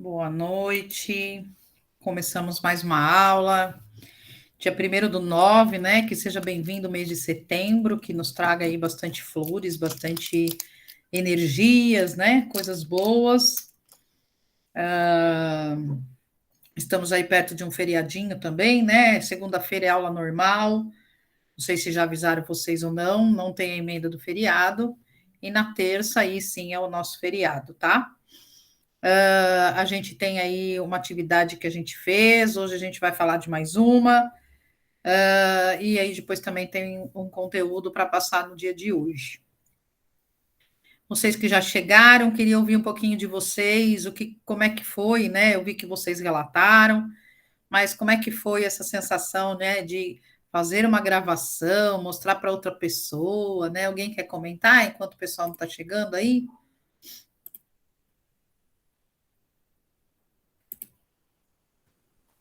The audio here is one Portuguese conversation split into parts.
Boa noite. Começamos mais uma aula. Dia 1º do 9, né? Que seja bem-vindo o mês de setembro, que nos traga aí bastante flores, bastante energias, né? Coisas boas. Estamos aí perto de um feriadinho também, né? Segunda-feira é aula normal. Não sei se já avisaram vocês ou não, não tem a emenda do feriado. E na terça, aí sim, é o nosso feriado, tá? A gente tem aí uma atividade que a gente fez, hoje a gente vai falar de mais uma, e aí depois também tem um conteúdo para passar no dia de hoje. Vocês que já chegaram, queria ouvir um pouquinho de vocês, como é que foi, né? Eu vi que vocês relataram, mas como é que foi essa sensação, né, de fazer uma gravação, mostrar para outra pessoa, né? Alguém quer comentar enquanto o pessoal não está chegando aí?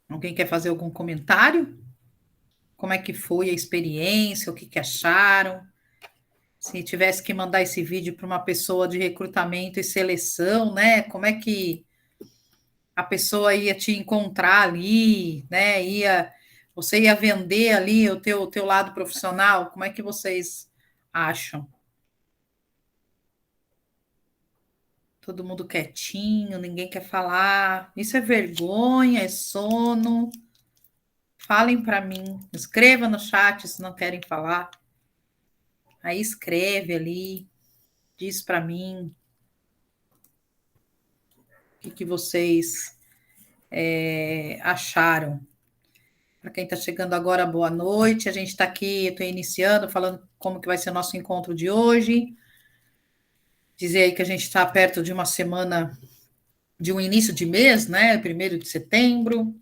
Alguém quer fazer algum comentário? Como é que foi a experiência? O que que acharam? Se tivesse que mandar esse vídeo para uma pessoa de recrutamento e seleção, né? Como é que a pessoa ia te encontrar ali, né? Você ia vender ali o teu lado profissional? Como é que vocês acham? Todo mundo quietinho, ninguém quer falar. Isso é vergonha, é sono. Falem para mim. Escreva no chat se não querem falar. Aí escreve ali, diz para mim o que que vocês acharam. Para quem está chegando agora, boa noite. A gente está aqui, estou iniciando, falando como que vai ser o nosso encontro de hoje. Dizer aí que a gente está perto de uma semana, de um início de mês, né? 1º de setembro.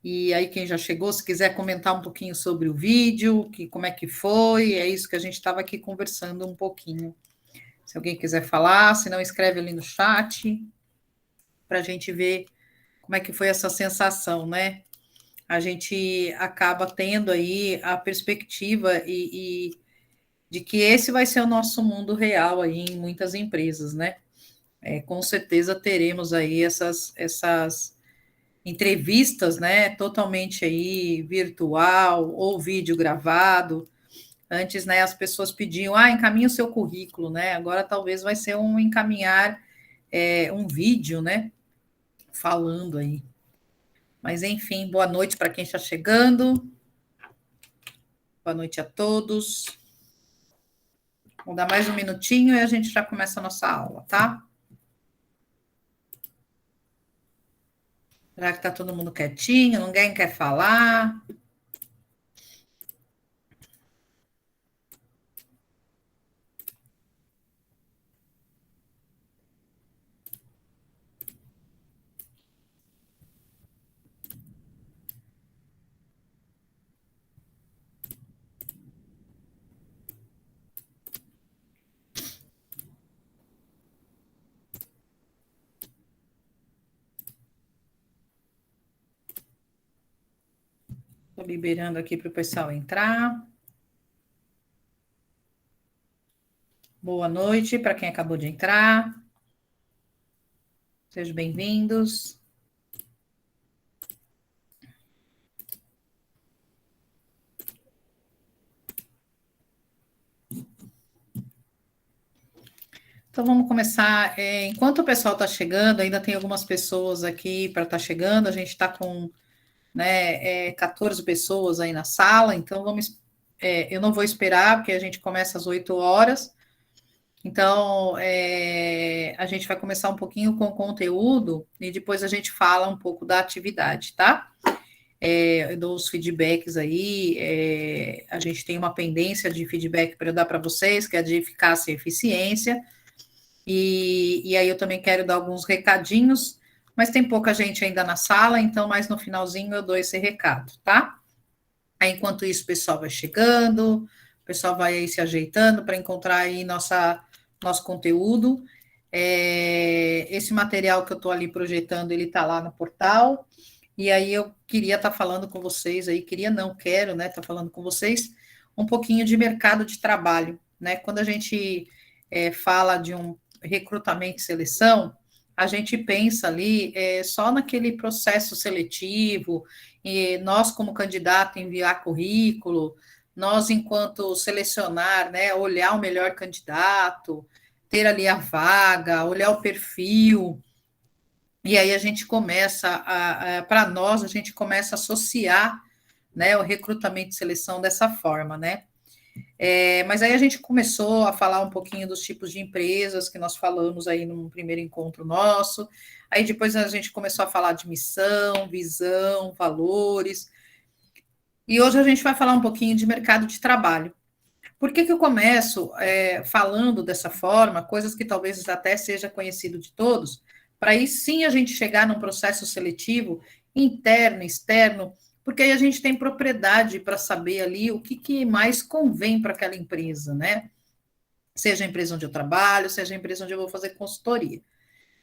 E aí, quem já chegou, se quiser comentar um pouquinho sobre o vídeo, como é que foi, é isso que a gente estava aqui conversando um pouquinho. Se alguém quiser falar, se não, escreve ali no chat, para a gente ver como é que foi essa sensação, né? A gente acaba tendo aí a perspectiva de que esse vai ser o nosso mundo real aí em muitas empresas, né? Com certeza teremos aí essas entrevistas, né? Totalmente aí virtual ou vídeo gravado. Antes, né, as pessoas pediam, encaminha o seu currículo, né? Agora talvez vai ser um encaminhar um vídeo, né? Falando aí. Mas enfim, boa noite para quem está chegando. Boa noite a todos. Vamos dar mais um minutinho e a gente já começa a nossa aula, tá? Já que está todo mundo quietinho, ninguém quer falar. Estou liberando aqui para o pessoal entrar. Boa noite para quem acabou de entrar. Sejam bem-vindos. Então vamos começar. Enquanto o pessoal está chegando, ainda tem algumas pessoas aqui para estar chegando. A gente está com, né, 14 pessoas aí na sala, então eu não vou esperar, porque a gente começa às 8 horas. Então, a gente vai começar um pouquinho com o conteúdo e depois a gente fala um pouco da atividade, tá? Eu dou os feedbacks aí, a gente tem uma pendência de feedback para dar para vocês, que é de eficácia e eficiência, e aí eu também quero dar alguns recadinhos, mas tem pouca gente ainda na sala, então mais no finalzinho eu dou esse recado, tá? Aí, enquanto isso, o pessoal vai chegando, o pessoal vai aí se ajeitando para encontrar aí nosso conteúdo. Esse material que eu estou ali projetando, ele está lá no portal. E aí eu queria estar falando com vocês aí, queria não, quero, né, estar falando com vocês um pouquinho de mercado de trabalho, né? Quando a gente fala de um recrutamento e seleção, a gente pensa ali só naquele processo seletivo, e nós, como candidato, enviar currículo, nós, enquanto selecionar, né, olhar o melhor candidato, ter ali a vaga, olhar o perfil, e aí a gente começa para nós, a gente começa a associar, né, o recrutamento e seleção dessa forma, né? Mas aí a gente começou a falar um pouquinho dos tipos de empresas que nós falamos aí no primeiro encontro nosso. Aí depois a gente começou a falar de missão, visão, valores. E hoje a gente vai falar um pouquinho de mercado de trabalho. Por que eu começo falando dessa forma, coisas que talvez até seja conhecido de todos, para aí sim a gente chegar num processo seletivo interno, externo, porque aí a gente tem propriedade para saber ali o que mais convém para aquela empresa, né? Seja a empresa onde eu trabalho, seja a empresa onde eu vou fazer consultoria.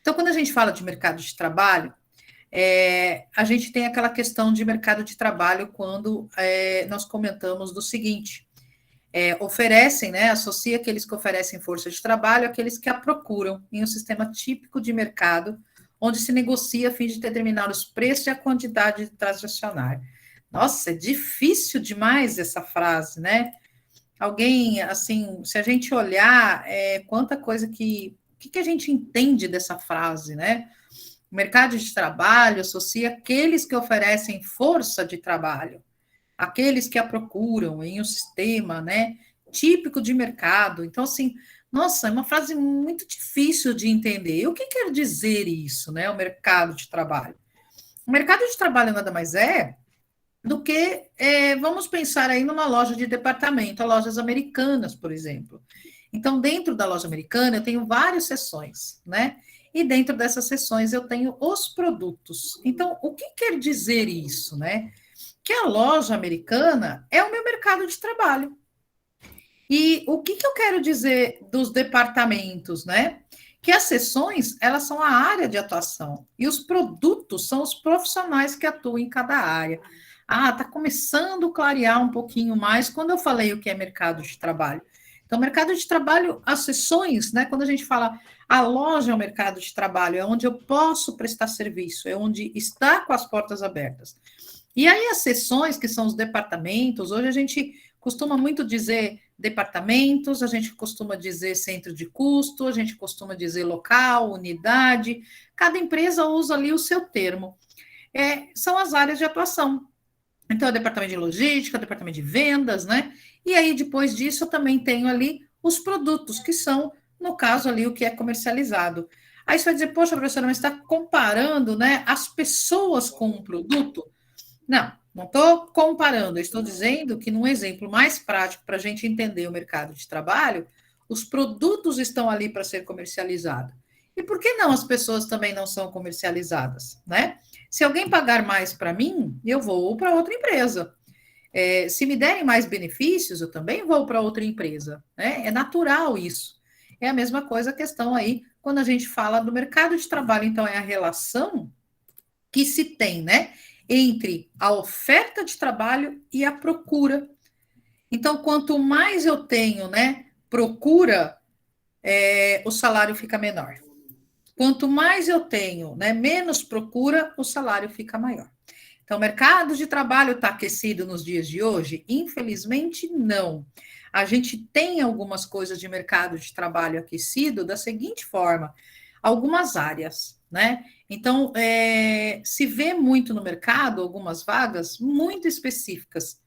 Então, quando a gente fala de mercado de trabalho, a gente tem aquela questão de mercado de trabalho quando nós comentamos do seguinte: oferecem, né, associa aqueles que oferecem força de trabalho àqueles que a procuram em um sistema típico de mercado, onde se negocia a fim de determinar os preços e a quantidade de transacionar. Nossa, é difícil demais essa frase, né? Alguém, assim, se a gente olhar, quanta coisa que a gente entende dessa frase, né? O mercado de trabalho associa aqueles que oferecem força de trabalho, aqueles que a procuram em um sistema, né, típico de mercado. Então, assim, nossa, é uma frase muito difícil de entender. E o que quer dizer isso, né, o mercado de trabalho? O mercado de trabalho nada mais é do que, vamos pensar aí numa loja de departamento, lojas americanas, por exemplo. Então, dentro da loja americana, eu tenho várias seções, né? E dentro dessas seções eu tenho os produtos. Então, o que quer dizer isso, né? Que a loja americana é o meu mercado de trabalho. E o que eu quero dizer dos departamentos, né? Que as seções, elas são a área de atuação e os produtos são os profissionais que atuam em cada área. Ah, está começando a clarear um pouquinho mais quando eu falei o que é mercado de trabalho. Então, mercado de trabalho, as seções, né? Quando a gente fala a loja é o mercado de trabalho, é onde eu posso prestar serviço, é onde está com as portas abertas. E aí as seções, que são os departamentos, hoje a gente costuma muito dizer departamentos, a gente costuma dizer centro de custo, a gente costuma dizer local, unidade, cada empresa usa ali o seu termo. São as áreas de atuação. Então, é o departamento de logística, o departamento de vendas, né? E aí, depois disso, eu também tenho ali os produtos, que são, no caso, ali, o que é comercializado. Aí você vai dizer, poxa, professora, mas está comparando, né, as pessoas com um produto? Não estou comparando, eu estou dizendo que, num exemplo mais prático para a gente entender o mercado de trabalho, os produtos estão ali para ser comercializados. E por que não as pessoas também não são comercializadas, né? Se alguém pagar mais para mim, eu vou para outra empresa. Se me derem mais benefícios, eu também vou para outra empresa, né? É natural isso. É a mesma coisa a questão aí, quando a gente fala do mercado de trabalho, então é a relação que se tem, né, entre a oferta de trabalho e a procura. Então, quanto mais eu tenho, né, procura, o salário fica menor. Quanto mais eu tenho, né, menos procura, o salário fica maior. Então, o mercado de trabalho está aquecido nos dias de hoje? Infelizmente, não. A gente tem algumas coisas de mercado de trabalho aquecido da seguinte forma: algumas áreas, né? Então, se vê muito no mercado algumas vagas muito específicas,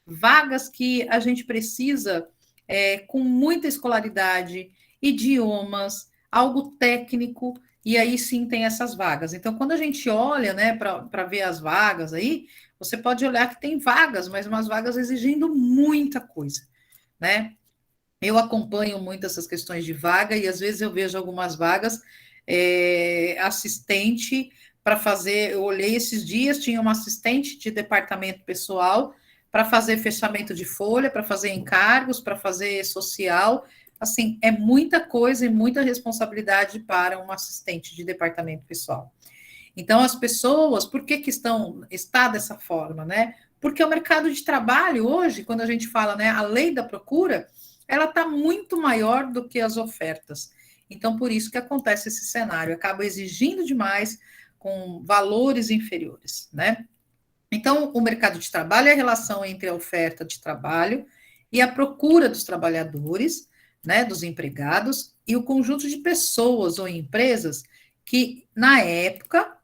vagas que a gente precisa com muita escolaridade, idiomas, algo técnico, e aí sim tem essas vagas. Então, quando a gente olha, né, para ver as vagas aí, você pode olhar que tem vagas, mas umas vagas exigindo muita coisa, né? Eu acompanho muito essas questões de vaga e às vezes eu vejo algumas vagas assistente para fazer. Eu olhei esses dias, tinha uma assistente de departamento pessoal para fazer fechamento de folha, para fazer encargos, para fazer social. Assim, é muita coisa e muita responsabilidade para um assistente de departamento pessoal. Então, as pessoas, por que está dessa forma, né? Porque o mercado de trabalho hoje, quando a gente fala, né, a lei da procura, ela está muito maior do que as ofertas. Então, por isso que acontece esse cenário, acaba exigindo demais com valores inferiores, né? Então, o mercado de trabalho é a relação entre a oferta de trabalho e a procura dos trabalhadores, né, dos empregados, e o conjunto de pessoas ou empresas que, na época,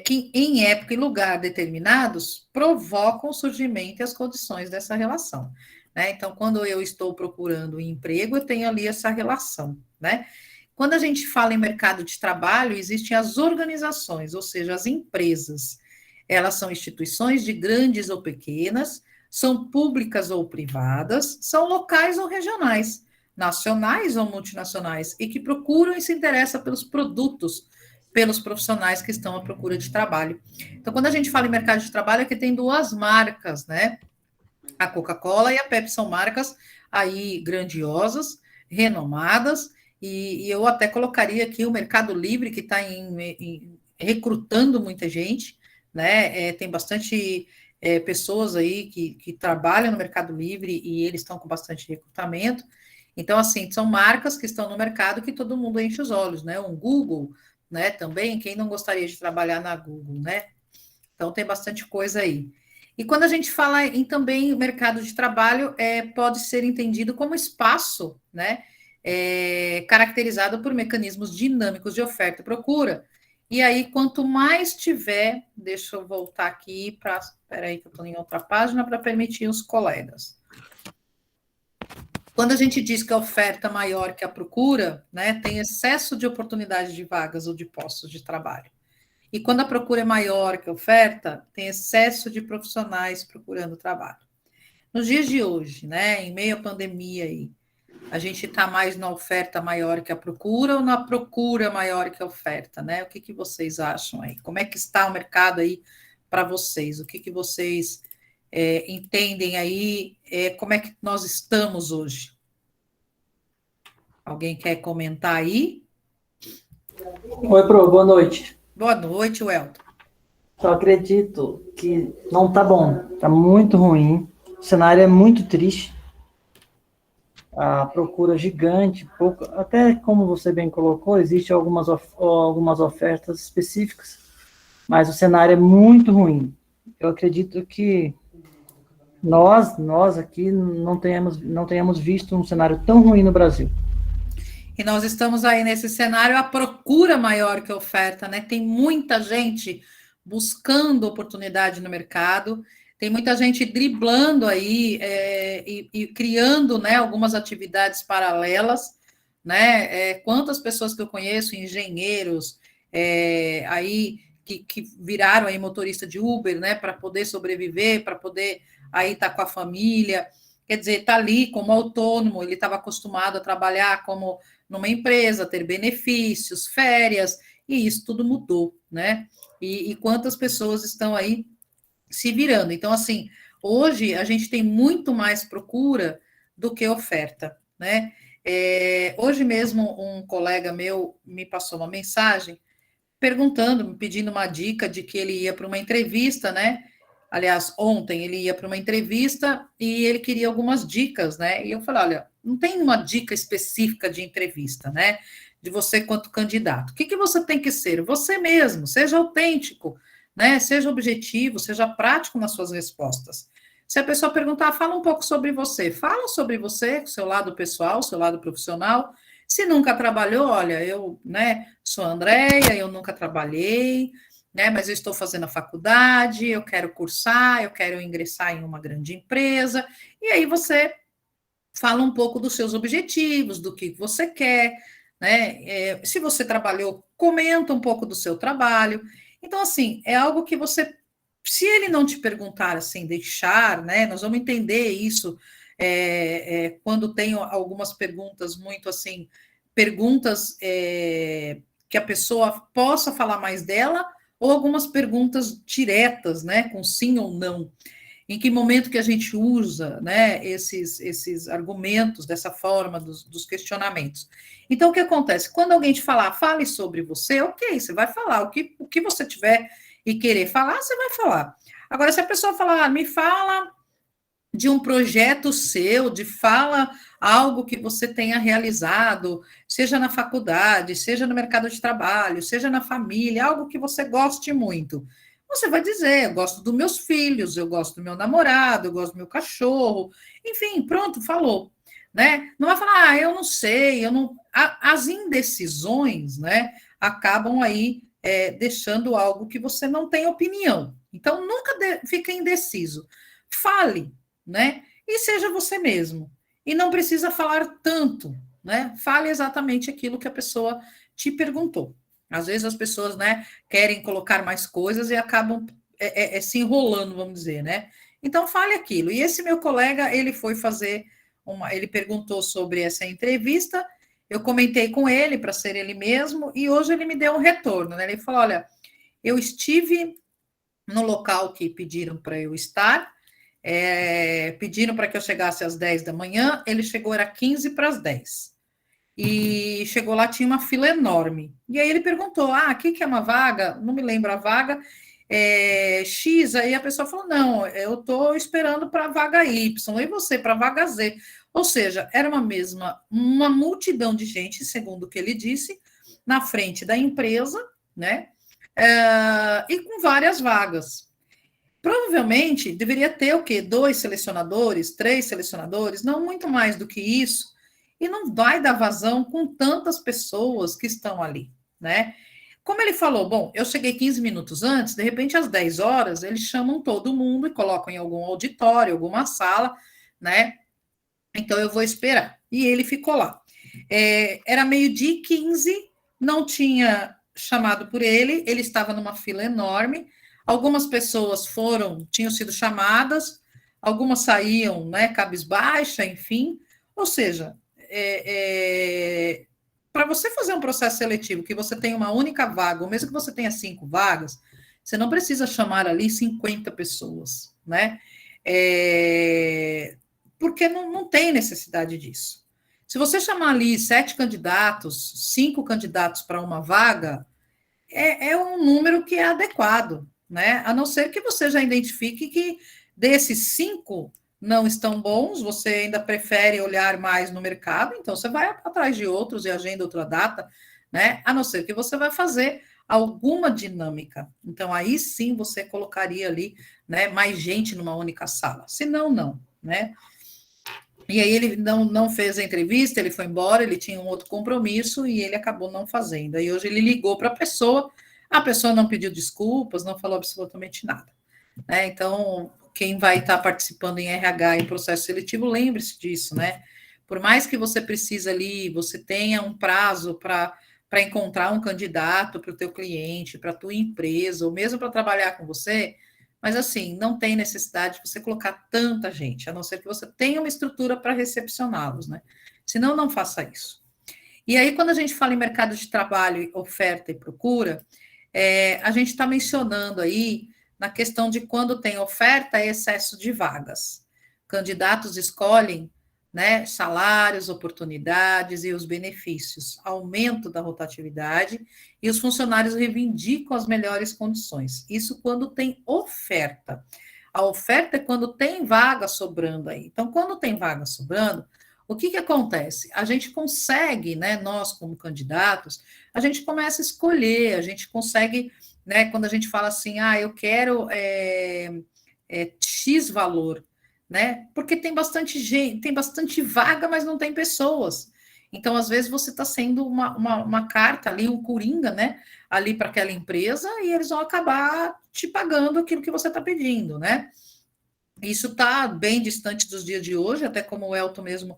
que em época e lugar determinados, provocam o surgimento e as condições dessa relação. Né? Então, quando eu estou procurando um emprego, eu tenho ali essa relação. Né? Quando a gente fala em mercado de trabalho, existem as organizações, ou seja, as empresas. Elas são instituições de grandes ou pequenas, são públicas ou privadas, são locais ou regionais, nacionais ou multinacionais, e que procuram e se interessam pelos produtos, pelos profissionais que estão à procura de trabalho. Então, quando a gente fala em mercado de trabalho, aqui tem duas marcas, né? A Coca-Cola e a Pepsi são marcas aí grandiosas, renomadas, e eu até colocaria aqui o Mercado Livre, que está recrutando muita gente, né? Tem bastante pessoas aí que trabalham no Mercado Livre e eles estão com bastante recrutamento. Então, assim, são marcas que estão no mercado que todo mundo enche os olhos, né? Um Google, né? Também, quem não gostaria de trabalhar na Google, né? Então, tem bastante coisa aí. E quando a gente fala em também mercado de trabalho, pode ser entendido como espaço, né? Caracterizado por mecanismos dinâmicos de oferta e procura. E aí, quanto mais tiver, deixa eu voltar aqui para. Espera aí, que eu estou em outra página para permitir os colegas. Quando a gente diz que a oferta é maior que a procura, né, tem excesso de oportunidades de vagas ou de postos de trabalho. E quando a procura é maior que a oferta, tem excesso de profissionais procurando trabalho. Nos dias de hoje, né, em meio à pandemia aí, a gente está mais na oferta maior que a procura ou na procura maior que a oferta, né? O que vocês acham aí? Como é que está o mercado aí para vocês? O que vocês entendem aí? Como é que nós estamos hoje? Alguém quer comentar aí? Oi, Pro, boa noite. Boa noite, Welton. Eu acredito que não tá bom, tá muito ruim. O cenário é muito triste. A procura gigante, pouco, até como você bem colocou, existem algumas ofertas específicas, mas o cenário é muito ruim. Eu acredito que nós aqui não tenhamos visto um cenário tão ruim no Brasil. E nós estamos aí nesse cenário, a procura maior que a oferta, né? Tem muita gente buscando oportunidade no mercado, tem muita gente driblando aí e criando, né, algumas atividades paralelas, né? Quantas pessoas que eu conheço, engenheiros, aí que viraram aí motorista de Uber, né, para poder sobreviver, para poder aí estar com a família, quer dizer, está ali como autônomo, ele estava acostumado a trabalhar como numa empresa, ter benefícios, férias, e isso tudo mudou, né? E quantas pessoas estão aí se virando. Então, assim, hoje a gente tem muito mais procura do que oferta, né? Hoje mesmo um colega meu me passou uma mensagem perguntando, me pedindo uma dica de que ele ia para uma entrevista, né? Aliás, ontem ele ia para uma entrevista e ele queria algumas dicas, né? E eu falei: olha, não tem uma dica específica de entrevista, né? De você quanto candidato. O que você tem que ser? Você mesmo, seja autêntico, né? Seja objetivo, seja prático nas suas respostas. Se a pessoa perguntar, fala um pouco sobre você, fala sobre você, seu lado pessoal, seu lado profissional. Se nunca trabalhou, olha, eu, né, sou a Andréia, eu nunca trabalhei, né, mas eu estou fazendo a faculdade, eu quero cursar, eu quero ingressar em uma grande empresa, e aí você fala um pouco dos seus objetivos, do que você quer, né? Se você trabalhou, comenta um pouco do seu trabalho. Então, assim, é algo que você, se ele não te perguntar assim, deixar, né? Nós vamos entender isso quando tem algumas perguntas muito assim, perguntas que a pessoa possa falar mais dela, ou algumas perguntas diretas, né? Com sim ou não. Em que momento que a gente usa, né, esses argumentos dessa forma dos questionamentos. Então, o que acontece? Quando alguém te falar, fale sobre você, ok, você vai falar. O que você tiver e querer falar, você vai falar. Agora, se a pessoa falar, me fala de um projeto seu, de fala algo que você tenha realizado, seja na faculdade, seja no mercado de trabalho, seja na família, algo que você goste muito. Você vai dizer, eu gosto dos meus filhos, eu gosto do meu namorado, eu gosto do meu cachorro, enfim, pronto, falou, né? Não vai falar, eu não sei, eu não. As indecisões, né, acabam aí deixando algo que você não tem opinião. Então, nunca fique indeciso. Fale, né? E seja você mesmo. E não precisa falar tanto, né? Fale exatamente aquilo que a pessoa te perguntou. Às vezes as pessoas, né, querem colocar mais coisas e acabam se enrolando, vamos dizer, né? Então fale aquilo. E esse meu colega, ele foi fazer ele perguntou sobre essa entrevista, eu comentei com ele para ser ele mesmo, e hoje ele me deu um retorno, né? Ele falou: olha, eu estive no local que pediram para eu estar, pediram para que eu chegasse às 10 da manhã, ele chegou, era 15 para as 10. E chegou lá, tinha uma fila enorme. E aí ele perguntou: ah, aqui que é uma vaga? Não me lembro a vaga. X, aí a pessoa falou: não, eu estou esperando para a vaga Y, e você para a vaga Z. Ou seja, era uma multidão de gente, segundo o que ele disse, na frente da empresa, né? E com várias vagas. Provavelmente deveria ter o quê? 2 selecionadores, 3 selecionadores, não muito mais do que isso, e não vai dar vazão com tantas pessoas que estão ali, né? Como ele falou, bom, eu cheguei 15 minutos antes, de repente às 10 horas eles chamam todo mundo e colocam em algum auditório, alguma sala, né? Então eu vou esperar. E ele ficou lá. Era meio-dia e 15, não tinha chamado por ele, ele estava numa fila enorme. Algumas pessoas tinham sido chamadas, algumas saíam, né, cabisbaixa, enfim. Ou seja, para você fazer um processo seletivo que você tem uma única vaga, ou mesmo que você tenha 5 vagas, você não precisa chamar ali 50 pessoas, né? Porque não tem necessidade disso. Se você chamar ali 7 candidatos, 5 candidatos para uma vaga, é um número que é adequado, né? A não ser que você já identifique que desses 5 não estão bons, você ainda prefere olhar mais no mercado, então você vai atrás de outros e agenda outra data, né? A não ser que você vai fazer alguma dinâmica. Então, aí sim você colocaria ali, né, mais gente numa única sala. Se não, não, né? E aí ele não fez a entrevista, ele foi embora, ele tinha um outro compromisso e ele acabou não fazendo. Aí hoje ele ligou para a pessoa não pediu desculpas, não falou absolutamente nada, né? Então, quem vai estar participando em RH em processo seletivo, lembre-se disso, né? Por mais que você precise ali, você tenha um prazo para encontrar um candidato para o teu cliente, para a tua empresa, ou mesmo para trabalhar com você, mas assim, não tem necessidade de você colocar tanta gente, a não ser que você tenha uma estrutura para recepcioná-los, né? Senão, não faça isso. E aí, quando a gente fala em mercado de trabalho, oferta e procura, a gente está mencionando aí na questão de quando tem oferta e excesso de vagas. Candidatos escolhem, né, salários, oportunidades e os benefícios, aumento da rotatividade, e os funcionários reivindicam as melhores condições. Isso quando tem oferta. A oferta é quando tem vaga sobrando aí. Então, quando tem vaga sobrando, o que acontece? A gente consegue, né, nós como candidatos, a gente começa a escolher, a gente consegue, né, quando a gente fala assim, eu quero X valor, né? Porque tem bastante gente, tem bastante vaga, mas não tem pessoas. Então, às vezes, você está sendo uma carta ali, um coringa, né? Ali para aquela empresa, e eles vão acabar te pagando aquilo que você está pedindo, né? Isso está bem distante dos dias de hoje, até como o Elton mesmo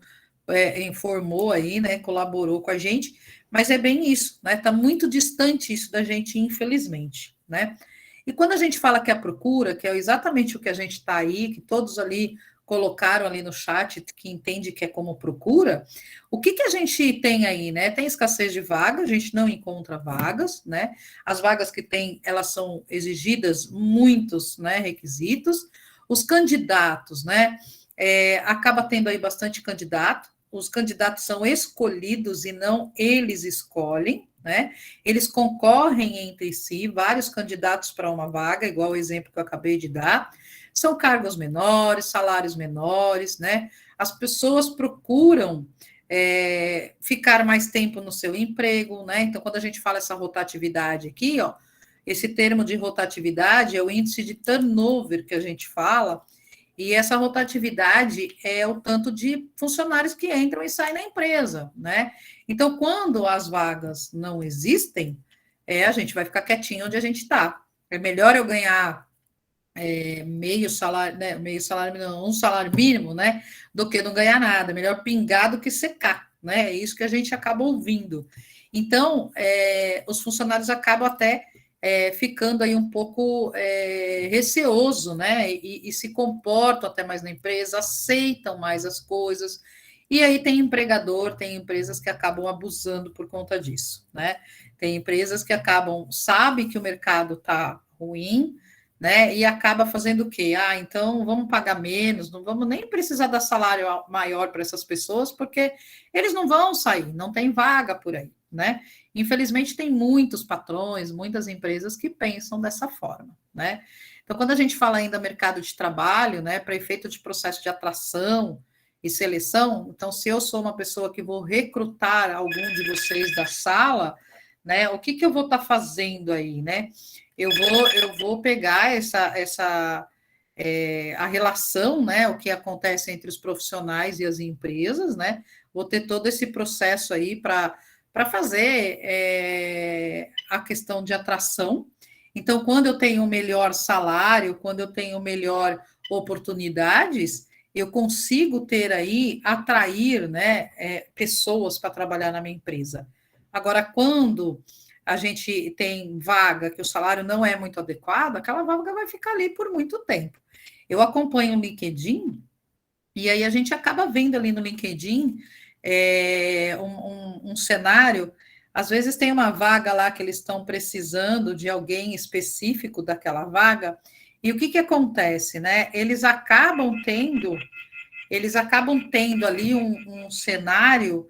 informou aí, né? Colaborou com a gente, mas é bem isso, né? Está muito distante isso da gente, infelizmente, né? E quando a gente fala que é a procura, que é exatamente o que a gente está aí, que todos ali colocaram ali no chat, que entende que é como procura, o que a gente tem aí, né? Tem escassez de vagas, a gente não encontra vagas, né? As vagas que tem, elas são exigidas muitos, né, requisitos. Os candidatos, né? Acaba tendo aí bastante candidato. Os candidatos são escolhidos e não eles escolhem, né? Eles concorrem entre si, vários candidatos para uma vaga, igual o exemplo que eu acabei de dar. São cargos menores, salários menores, né? As pessoas procuram ficar mais tempo no seu emprego, né? Então, quando a gente fala essa rotatividade aqui, ó, esse termo de rotatividade é o índice de turnover que a gente fala, e essa rotatividade é o tanto de funcionários que entram e saem na empresa, né? Então, quando as vagas não existem, a gente vai ficar quietinho onde a gente está. É melhor eu ganhar meio salário, né? Meio salário, não, um salário mínimo, né? Do que não ganhar nada. Melhor pingar do que secar, né? É isso que a gente acaba ouvindo. Então, os funcionários acabam até ficando aí um pouco receoso, né? E se comportam até mais na empresa, aceitam mais as coisas. E aí tem empregador, tem empresas que acabam abusando por conta disso, né? Tem empresas que acabam, sabe que o mercado está ruim, né? E acaba fazendo o quê? Ah, então vamos pagar menos, não vamos nem precisar dar salário maior para essas pessoas, porque eles não vão sair, não tem vaga por aí, né? Infelizmente, tem muitos patrões, muitas empresas que pensam dessa forma, né? Então, quando a gente fala ainda mercado de trabalho, né, para efeito de processo de atração e seleção, então, se eu sou uma pessoa que vou recrutar algum de vocês da sala, né, o que que eu vou estar fazendo aí, né? Eu vou pegar a relação, né, o que acontece entre os profissionais e as empresas, né? Vou ter todo esse processo aí para fazer a questão de atração. Então, quando eu tenho melhor salário, quando eu tenho melhor oportunidades, eu consigo ter aí, atrair, né, pessoas para trabalhar na minha empresa. Agora, quando a gente tem vaga que o salário não é muito adequado, aquela vaga vai ficar ali por muito tempo. Eu acompanho o LinkedIn, e aí a gente acaba vendo ali no LinkedIn um cenário. Às vezes tem uma vaga lá que eles estão precisando de alguém específico daquela vaga, e o que que acontece, né? Eles acabam tendo ali um cenário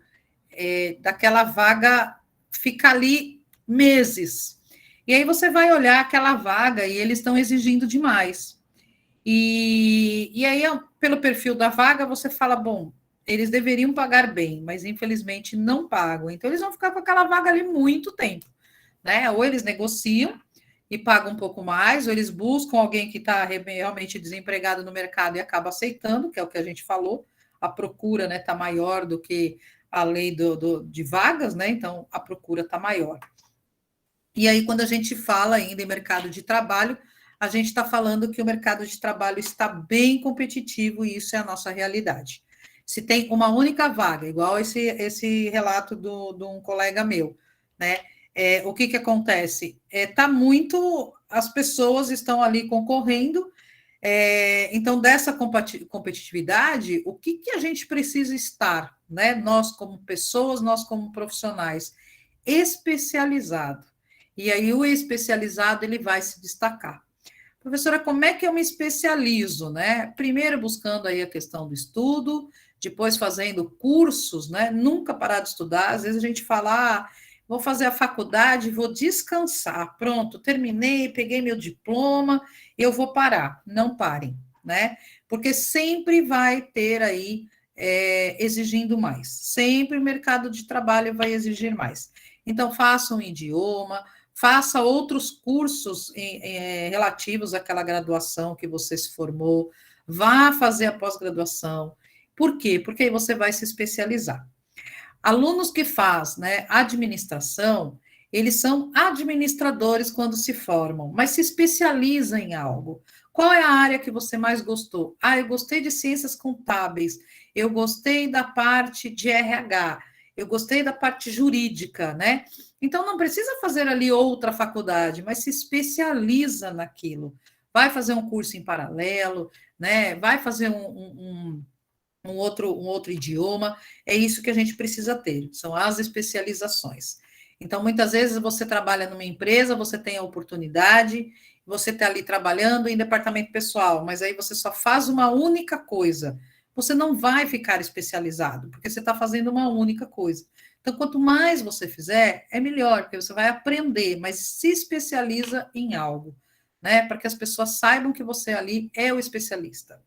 daquela vaga fica ali meses. E aí você vai olhar aquela vaga e eles estão exigindo demais. E aí, pelo perfil da vaga, você fala, bom, eles deveriam pagar bem, mas infelizmente não pagam. Então, eles vão ficar com aquela vaga ali muito tempo, né? Ou eles negociam e pagam um pouco mais, ou eles buscam alguém que está realmente desempregado no mercado e acaba aceitando, que é o que a gente falou, a procura, né, está maior do que a lei de vagas, né? Então, a procura está maior. E aí, quando a gente fala ainda em mercado de trabalho, a gente está falando que o mercado de trabalho está bem competitivo e isso é a nossa realidade. Se tem uma única vaga, igual esse relato de um colega meu, né? O que acontece? As pessoas estão ali concorrendo, então, dessa competitividade, o que a gente precisa estar, né? Nós como pessoas, nós como profissionais, especializado. E aí o especializado ele vai se destacar. Professora, como é que eu me especializo, né? Primeiro buscando aí a questão do estudo, depois fazendo cursos, né? Nunca parar de estudar. Às vezes a gente fala, vou fazer a faculdade, vou descansar. Pronto, terminei, peguei meu diploma, eu vou parar. Não parem, né? Porque sempre vai ter aí exigindo mais. Sempre o mercado de trabalho vai exigir mais. Então, faça um idioma, faça outros cursos relativos àquela graduação que você se formou, vá fazer a pós-graduação. Por quê? Porque aí você vai se especializar. Alunos que faz, né, administração, eles são administradores quando se formam, mas se especializam em algo. Qual é a área que você mais gostou? Eu gostei de ciências contábeis, eu gostei da parte de RH, eu gostei da parte jurídica, né? Então, não precisa fazer ali outra faculdade, mas se especializa naquilo. Vai fazer um curso em paralelo, né? Vai fazer um outro idioma. É isso que a gente precisa ter, são as especializações. Então, muitas vezes você trabalha numa empresa, você tem a oportunidade, você está ali trabalhando em departamento pessoal, mas aí você só faz uma única coisa. Você não vai ficar especializado, porque você está fazendo uma única coisa. Então, quanto mais você fizer, é melhor, porque você vai aprender, mas se especializa em algo. né? Para que as pessoas saibam que você ali é o especialista.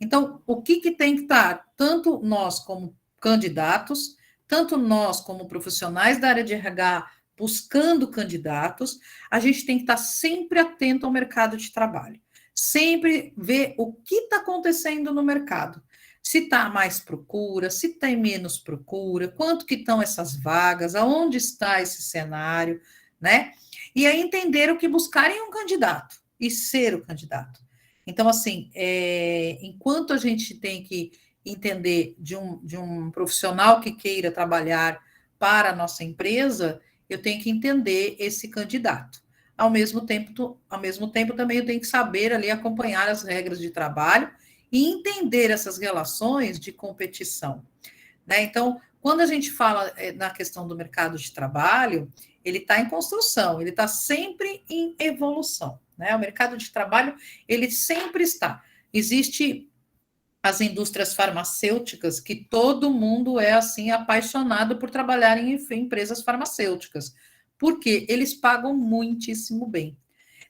Então, o que tem que estar? Tanto nós como candidatos, tanto nós como profissionais da área de RH buscando candidatos, a gente tem que estar sempre atento ao mercado de trabalho. Sempre ver o que está acontecendo no mercado. Se está mais procura, se tem menos procura, quanto que estão essas vagas, aonde está esse cenário, né? E aí entender o que buscar em um candidato e ser o candidato. Então, assim, enquanto a gente tem que entender de um profissional que queira trabalhar para a nossa empresa, eu tenho que entender esse candidato. Ao mesmo tempo também eu tenho que saber ali acompanhar as regras de trabalho e entender essas relações de competição, né? Então, quando a gente fala na questão do mercado de trabalho, ele está em construção, ele está sempre em evolução, né? O mercado de trabalho, ele sempre está. Existe as indústrias farmacêuticas, que todo mundo é, assim, apaixonado por trabalhar em empresas farmacêuticas, porque eles pagam muitíssimo bem.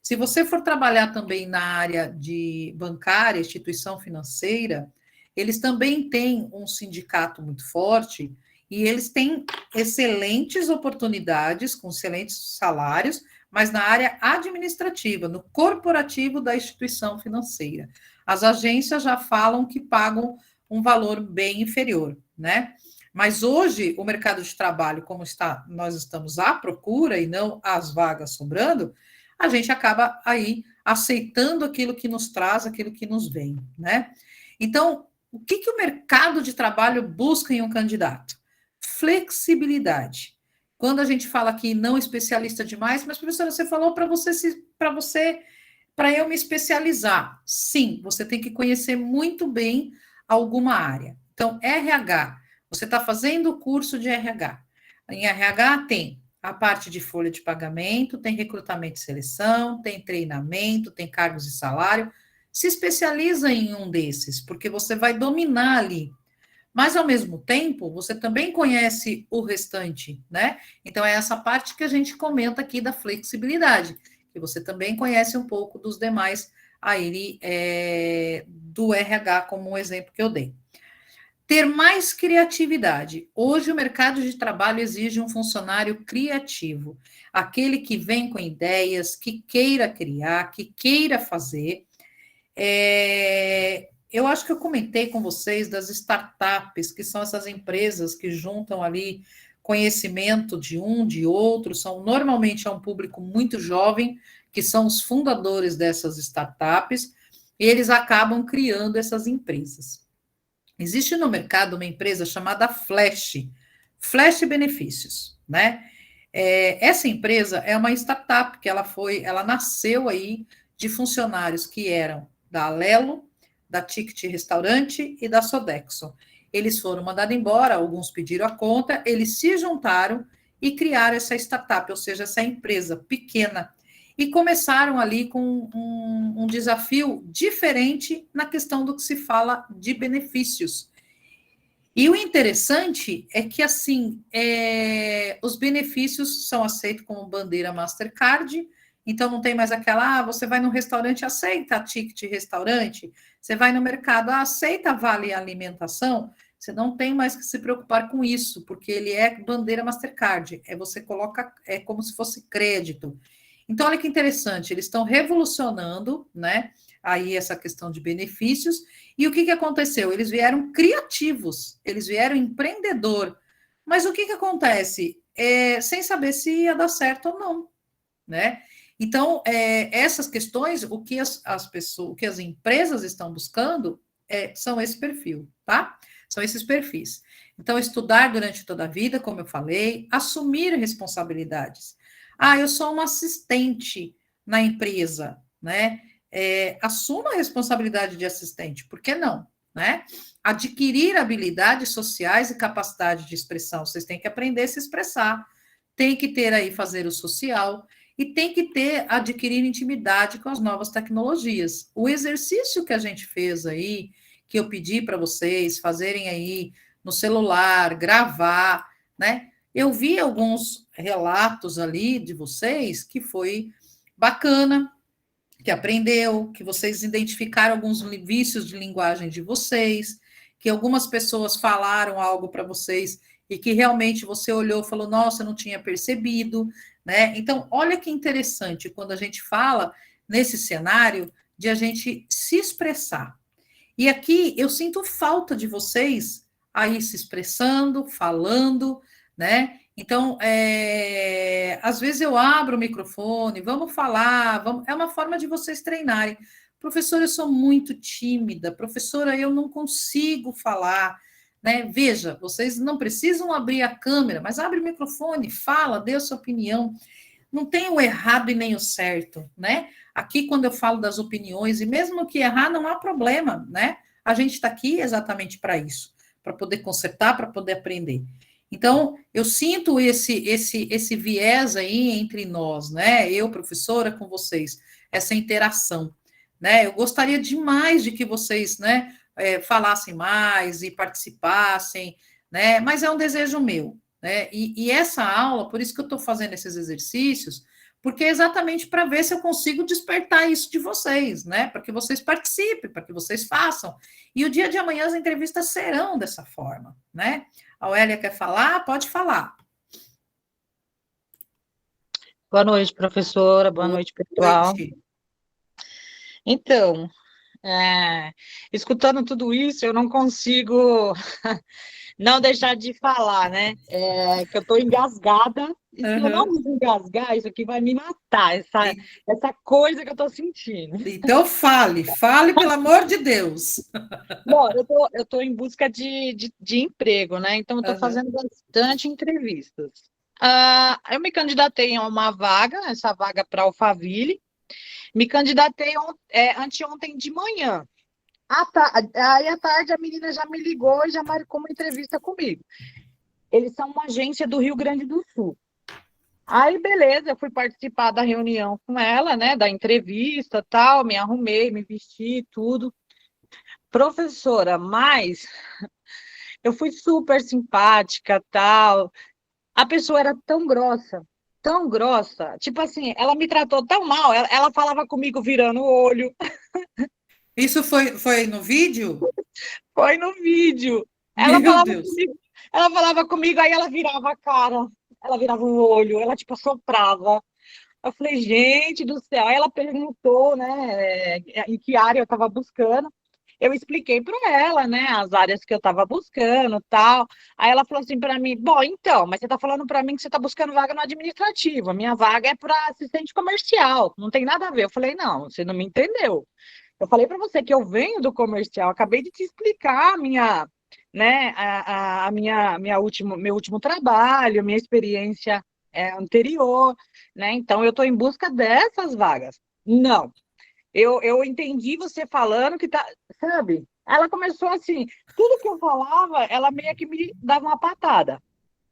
Se você for trabalhar também na área de bancária, instituição financeira, eles também têm um sindicato muito forte e eles têm excelentes oportunidades, com excelentes salários, mas na área administrativa, no corporativo da instituição financeira. As agências já falam que pagam um valor bem inferior, né? Mas hoje o mercado de trabalho, como está, nós estamos à procura e não as vagas sobrando, a gente acaba aí aceitando aquilo que nos traz, aquilo que nos vem, né? Então, o que o mercado de trabalho busca em um candidato? Flexibilidade. Quando a gente fala aqui não especialista demais, mas professora, você falou para eu me especializar. Sim, você tem que conhecer muito bem alguma área. Então, RH, você está fazendo o curso de RH. Em RH tem a parte de folha de pagamento, tem recrutamento e seleção, tem treinamento, tem cargos e salário. Se especializa em um desses, porque você vai dominar ali. Mas, ao mesmo tempo, você também conhece o restante, né? Então, é essa parte que a gente comenta aqui da flexibilidade, que você também conhece um pouco dos demais aí do RH, como um exemplo que eu dei. Ter mais criatividade. Hoje, o mercado de trabalho exige um funcionário criativo, aquele que vem com ideias, que queira criar, que queira fazer. Eu acho que eu comentei com vocês das startups, que são essas empresas que juntam ali conhecimento de um, de outro, normalmente é um público muito jovem, que são os fundadores dessas startups, e eles acabam criando essas empresas. Existe no mercado uma empresa chamada Flash Benefícios, né? Essa empresa é uma startup que ela nasceu aí de funcionários que eram da Alelo, da Ticket Restaurante e da Sodexo. Eles foram mandados embora, alguns pediram a conta, eles se juntaram e criaram essa startup, ou seja, essa empresa pequena, e começaram ali com um desafio diferente na questão do que se fala de benefícios. E o interessante é que, assim, os benefícios são aceitos como bandeira Mastercard, então não tem mais aquela, você vai no restaurante, aceita a ticket restaurante, você vai no mercado, aceita vale alimentação, você não tem mais que se preocupar com isso, porque ele é bandeira Mastercard, você coloca, é como se fosse crédito. Então, olha que interessante, eles estão revolucionando, né, aí essa questão de benefícios, e o que aconteceu? Eles vieram criativos, eles vieram empreendedor, mas o que acontece? Sem saber se ia dar certo ou não, né? Então, essas questões, o que as pessoas, o que as empresas estão buscando são esse perfil, tá? São esses perfis. Então, estudar durante toda a vida, como eu falei, assumir responsabilidades. Eu sou uma assistente na empresa, né? Assuma a responsabilidade de assistente, por que não? Né? Adquirir habilidades sociais e capacidade de expressão. Vocês têm que aprender a se expressar, tem que ter aí fazer o social e tem que adquirir intimidade com as novas tecnologias. O exercício que a gente fez aí, que eu pedi para vocês fazerem aí no celular, gravar, né? Eu vi alguns relatos ali de vocês que foi bacana, que aprendeu, que vocês identificaram alguns vícios de linguagem de vocês, que algumas pessoas falaram algo para vocês e que realmente você olhou e falou, nossa, eu não tinha percebido, né? Então, olha que interessante quando a gente fala nesse cenário de a gente se expressar. E aqui eu sinto falta de vocês aí se expressando, falando, né? Então, às vezes eu abro o microfone, vamos falar, é uma forma de vocês treinarem. Professora, eu sou muito tímida, professora, eu não consigo falar, né? Veja, vocês não precisam abrir a câmera, mas abre o microfone, fala, dê a sua opinião. Não tem o errado e nem o certo, né? Aqui, quando eu falo das opiniões, e mesmo que errar, não há problema, né? A gente está aqui exatamente para isso, para poder consertar, para poder aprender. Então, eu sinto esse viés aí entre nós, né? Eu, professora, com vocês, essa interação, né? Eu gostaria demais de que vocês, né, falassem mais e participassem, né? Mas é um desejo meu, né? E essa aula, por isso que eu estou fazendo esses exercícios, porque é exatamente para ver se eu consigo despertar isso de vocês, né? Para que vocês participem, para que vocês façam. E o dia de amanhã as entrevistas serão dessa forma, né? A Oélia quer falar? Pode falar. Boa noite, professora. Boa noite, pessoal. Noite. Então, escutando tudo isso, eu não consigo não deixar de falar, né? Que eu estou engasgada, e se eu não me engasgar, isso aqui vai me matar, essa coisa que eu estou sentindo. Então fale, pelo amor de Deus. Bom, eu tô em busca de emprego, né? Então, eu estou fazendo bastante entrevistas. Eu me candidatei a uma vaga, essa vaga para Alphaville. Me candidatei anteontem de manhã. Aí à tarde a menina já me ligou e já marcou uma entrevista comigo. Eles são uma agência do Rio Grande do Sul. Aí, beleza, eu fui participar da reunião com ela, né, da entrevista, tal, me arrumei, me vesti, tudo. Professora, mas eu fui super simpática, tal. A pessoa era tão grossa, tipo assim, ela me tratou tão mal, ela falava comigo virando o olho. Isso foi no vídeo? Foi no vídeo. Meu Deus. Ela falava comigo, aí ela virava a cara, ela virava o olho, ela tipo soprava. Eu falei, gente do céu. Aí ela perguntou, né, em que área eu estava buscando. Eu expliquei para ela, né, as áreas que eu estava buscando, tal. Aí ela falou assim para mim: bom, então, mas você está falando para mim que você está buscando vaga no administrativo. A minha vaga é para assistente comercial. Não tem nada a ver. Eu falei: não, você não me entendeu. Eu falei para você que eu venho do comercial. Acabei de te explicar a minha, né, meu último trabalho, minha experiência anterior, né? Então eu estou em busca dessas vagas. Não. Eu entendi você falando que tá, sabe? Ela começou assim, tudo que eu falava, ela meio que me dava uma patada.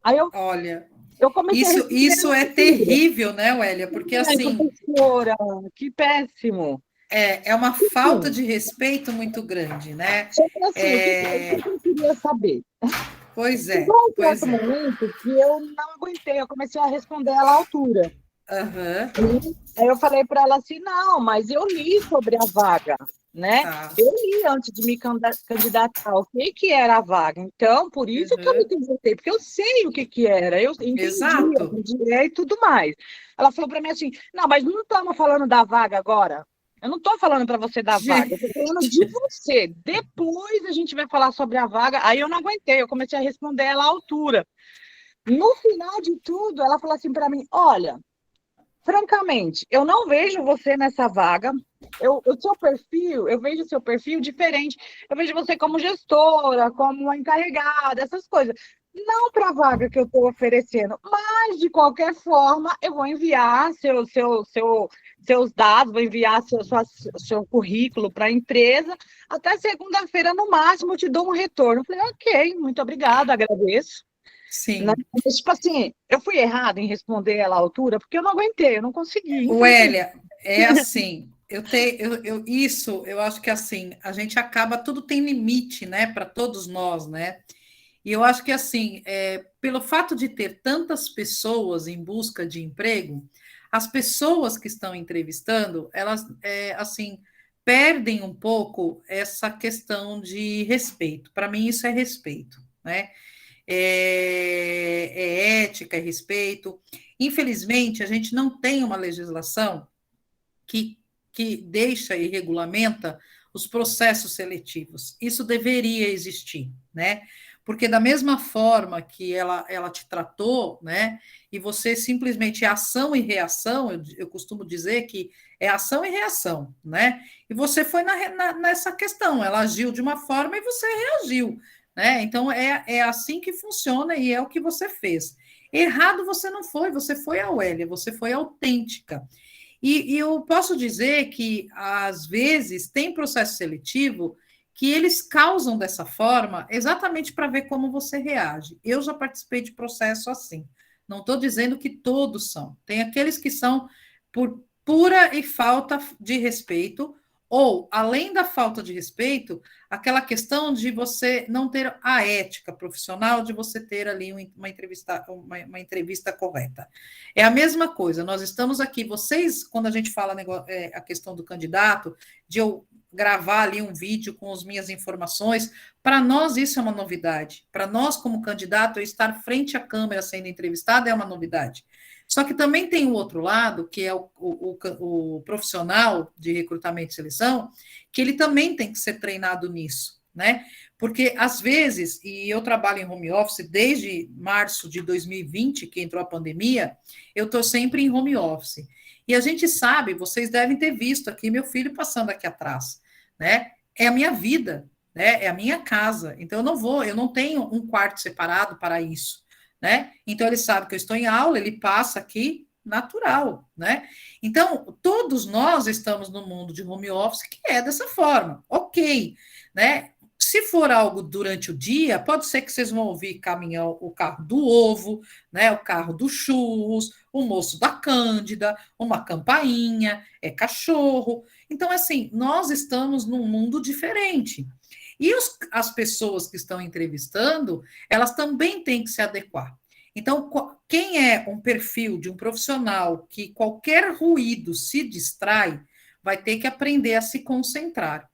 Aí Olha, eu comecei isso é terrível, né, Wélia? Porque assim, professora, que péssimo. É uma falta de respeito muito grande, né? Só que assim, o que eu queria saber? Pois é. Chegou um certo momento que eu não aguentei, eu comecei a responder ela à altura. Aí eu falei para ela assim, não, mas eu li sobre a vaga, né? Tá. Eu li antes de me candidatar o que era a vaga. Então, por isso que eu me candidatei, porque eu sei o que era, eu entendi e tudo mais. Ela falou para mim assim, não, mas não estamos falando da vaga agora. Eu não estou falando para você da vaga, eu estou falando de você. Depois a gente vai falar sobre a vaga. Aí eu não aguentei, eu comecei a responder ela à altura. No final de tudo, ela falou assim para mim, olha, francamente, eu não vejo você nessa vaga. Eu vejo seu perfil diferente. Eu vejo você como gestora, como uma encarregada, essas coisas. Não para a vaga que eu estou oferecendo, mas de qualquer forma eu vou enviar seus dados, vou enviar seu currículo para a empresa. Até segunda-feira, no máximo, eu te dou um retorno. Eu falei, ok, muito obrigada, agradeço. Sim. Né? Tipo assim, eu fui errada em responder ela à altura, porque eu não aguentei, eu não consegui. Wélia, é assim, eu acho que assim, a gente acaba, tudo tem limite, né, para todos nós, né? E eu acho que assim, pelo fato de ter tantas pessoas em busca de emprego, as pessoas que estão entrevistando, elas, assim, perdem um pouco essa questão de respeito. Para mim, isso é respeito, né? É ética, é respeito. Infelizmente, a gente não tem uma legislação que deixa e regulamenta os processos seletivos. Isso deveria existir, né? Porque da mesma forma que ela te tratou, né? E você simplesmente é ação e reação, eu costumo dizer que é ação e reação, né? E você foi nessa questão, ela agiu de uma forma e você reagiu, né? Então é assim que funciona e é o que você fez. Errado você não foi, você foi a Auélia, você foi autêntica. E eu posso dizer que, às vezes, tem processo seletivo que eles causam dessa forma exatamente para ver como você reage. Eu já participei de processo assim. Não estou dizendo que todos são. Tem aqueles que são por pura e falta de respeito, ou, além da falta de respeito, aquela questão de você não ter a ética profissional, de você ter ali uma entrevista correta. É a mesma coisa, nós estamos aqui, vocês, quando a gente fala a questão do candidato, de eu gravar ali um vídeo com as minhas informações, para nós isso é uma novidade. Para nós, como candidato, eu estar frente à câmera sendo entrevistado é uma novidade. Só que também tem o outro lado, que é o profissional de recrutamento e seleção, que ele também tem que ser treinado nisso, né? Porque, às vezes, e eu trabalho em home office desde março de 2020, que entrou a pandemia, eu estou sempre em home office. E a gente sabe, vocês devem ter visto aqui meu filho passando aqui atrás, né? É a minha vida, né? É a minha casa. Então, eu não tenho um quarto separado para isso, né? Então ele sabe que eu estou em aula, ele passa aqui natural, né? Então todos nós estamos no mundo de home office que é dessa forma, ok, né? Se for algo durante o dia, pode ser que vocês vão ouvir caminhão, o carro do ovo, né? O carro do churros, o moço da Cândida, uma campainha, é cachorro. Então, assim, nós estamos num mundo diferente. E as pessoas que estão entrevistando, elas também têm que se adequar. Então, quem é um perfil de um profissional que qualquer ruído se distrai, vai ter que aprender a se concentrar.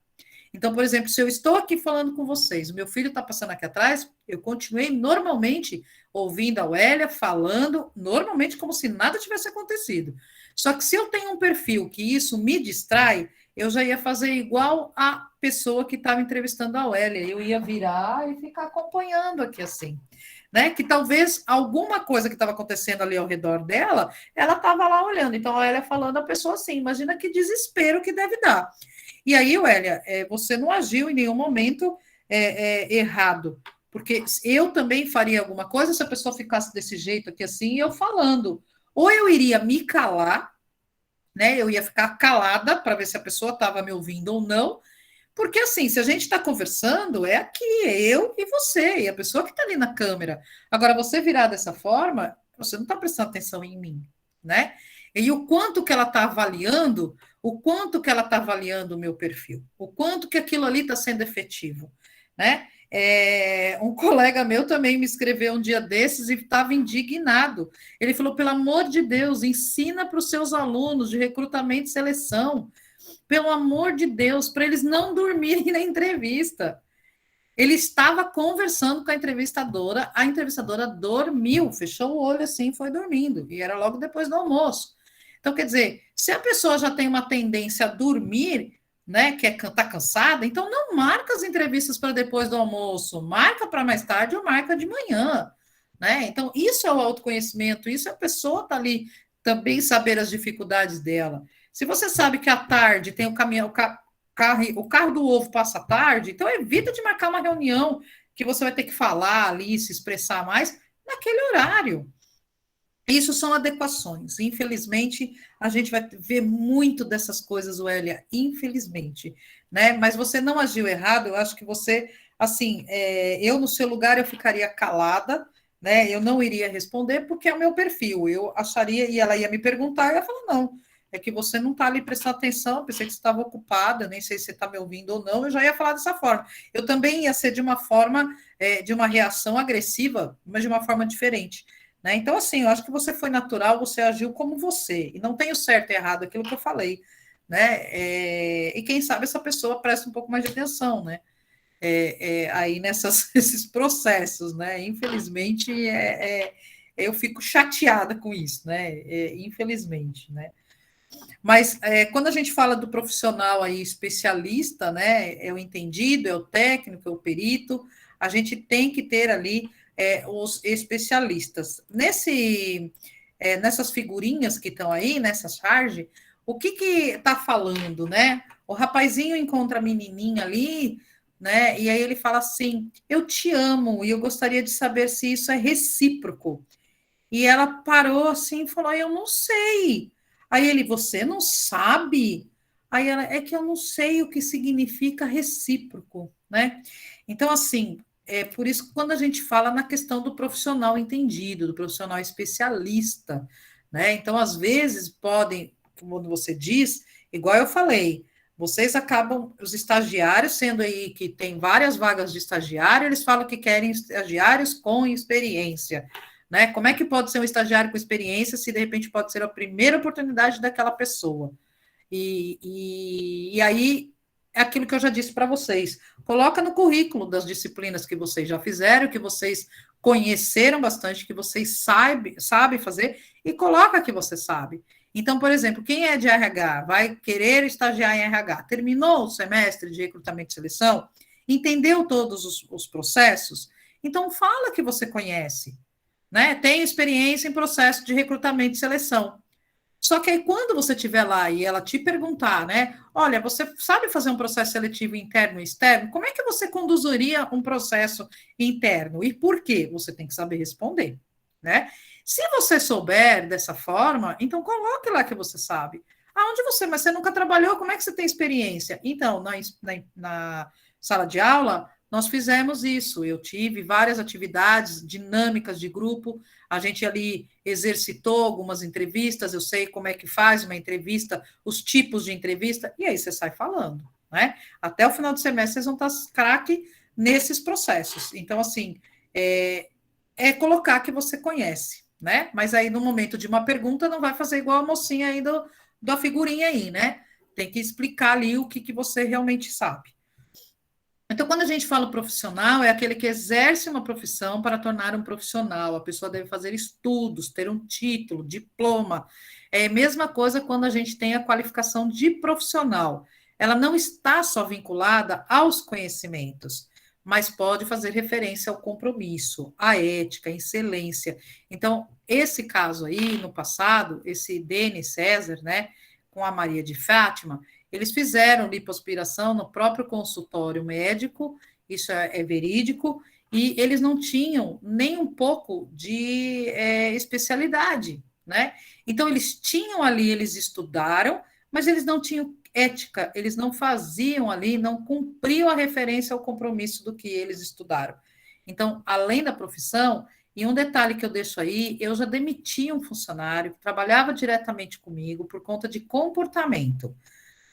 Então, por exemplo, se eu estou aqui falando com vocês, o meu filho está passando aqui atrás, eu continuei normalmente ouvindo a Auélia falando, normalmente como se nada tivesse acontecido. Só que se eu tenho um perfil que isso me distrai, eu já ia fazer igual a pessoa que estava entrevistando a Auélia, eu ia virar e ficar acompanhando aqui assim, né? Que talvez alguma coisa que estava acontecendo ali ao redor dela, ela estava lá olhando. Então, a Auélia falando, a pessoa assim, imagina que desespero que deve dar. E aí, Auélia, você não agiu em nenhum momento errado, porque eu também faria alguma coisa se a pessoa ficasse desse jeito aqui assim, e eu falando. Ou eu iria me calar, né? Eu ia ficar calada para ver se a pessoa estava me ouvindo ou não, porque assim, se a gente está conversando, é aqui, é eu e você, e a pessoa que está ali na câmera. Agora, você virar dessa forma, você não está prestando atenção em mim, né? E o quanto que ela está avaliando, o quanto que ela está avaliando o meu perfil, o quanto que aquilo ali está sendo efetivo, né? Um colega meu também me escreveu um dia desses e estava indignado. Ele falou: pelo amor de Deus, ensina para os seus alunos de recrutamento e seleção, pelo amor de Deus, para eles não dormirem na entrevista. Ele estava conversando com a entrevistadora dormiu, fechou o olho assim e foi dormindo, e era logo depois do almoço. Então, quer dizer, se a pessoa já tem uma tendência a dormir, né, que está cansada, então não marca as entrevistas para depois do almoço, marca para mais tarde ou marca de manhã, né? Então, isso é o autoconhecimento, isso é a pessoa estar ali também saber as dificuldades dela. Se você sabe que à tarde tem o caminhão, o carro do ovo passa à tarde, então evita de marcar uma reunião que você vai ter que falar ali, se expressar mais, naquele horário. Isso são adequações. Infelizmente, a gente vai ver muito dessas coisas, Wélia, infelizmente, né? Mas você não agiu errado, eu acho que você, assim, eu no seu lugar eu ficaria calada, né? Eu não iria responder porque é o meu perfil. Eu acharia, e ela ia me perguntar, eu ia falar, não, é que você não está ali prestando atenção, pensei que você estava ocupada, nem sei se você está me ouvindo ou não, eu já ia falar dessa forma. Eu também ia ser de uma forma, de uma reação agressiva, mas de uma forma diferente, né? Então, assim, eu acho que você foi natural, você agiu como você, e não tem o certo e errado, aquilo que eu falei, né? E quem sabe essa pessoa presta um pouco mais de atenção, né? Aí nesses processos, né? Infelizmente, eu fico chateada com isso, né? Infelizmente, né? Mas quando a gente fala do profissional aí especialista, né? É o entendido, é o técnico, é o perito, a gente tem que ter ali os especialistas. Nessas figurinhas que estão aí, nessa charge, o que está falando, né? O rapazinho encontra a menininha ali, né? E aí ele fala assim: eu te amo e eu gostaria de saber se isso é recíproco. E ela parou assim e falou: eu não sei. Aí ele: você não sabe? Aí ela: é que eu não sei o que significa recíproco, né? Então, assim, é por isso que quando a gente fala na questão do profissional entendido, do profissional especialista, né? Então, às vezes, podem, como você diz, igual eu falei, vocês acabam, os estagiários, sendo aí que tem várias vagas de estagiário, eles falam que querem estagiários com experiência, né? Como é que pode ser um estagiário com experiência se de repente pode ser a primeira oportunidade daquela pessoa? E aí é aquilo que eu já disse para vocês. Coloca no currículo das disciplinas que vocês já fizeram, que vocês conheceram bastante, que vocês sabem fazer, e coloca que você sabe. Então, por exemplo, quem é de RH vai querer estagiar em RH, terminou o semestre de recrutamento e seleção, entendeu todos os processos, então fala que você conhece, né? Tem experiência em processo de recrutamento e seleção. Só que aí, quando você estiver lá e ela te perguntar, né? Olha, você sabe fazer um processo seletivo interno e externo? Como é que você conduziria um processo interno? E por quê? Você tem que saber responder, né? Se você souber dessa forma, então coloque lá que você sabe. Mas você nunca trabalhou, como é que você tem experiência? Então, na sala de aula, nós fizemos isso. Eu tive várias atividades dinâmicas de grupo, a gente ali exercitou algumas entrevistas, eu sei como é que faz uma entrevista, os tipos de entrevista, e aí você sai falando, né? Até o final do semestre vocês vão estar craque nesses processos. Então, assim, colocar que você conhece, né? Mas aí, no momento de uma pergunta, não vai fazer igual a mocinha aí da figurinha aí, né? Tem que explicar ali o que você realmente sabe. Então, quando a gente fala profissional, é aquele que exerce uma profissão para tornar um profissional. A pessoa deve fazer estudos, ter um título, diploma. É a mesma coisa quando a gente tem a qualificação de profissional. Ela não está só vinculada aos conhecimentos, mas pode fazer referência ao compromisso, à ética, à excelência. Então, esse caso aí, no passado, esse Denis César, né, com a Maria de Fátima, eles fizeram lipoaspiração no próprio consultório médico, isso é verídico, e eles não tinham nem um pouco de especialidade, né? Então, eles tinham ali, eles estudaram, mas eles não tinham ética, eles não faziam ali, não cumpriam a referência ao compromisso do que eles estudaram. Então, além da profissão, e um detalhe que eu deixo aí, eu já demiti um funcionário que trabalhava diretamente comigo por conta de comportamento.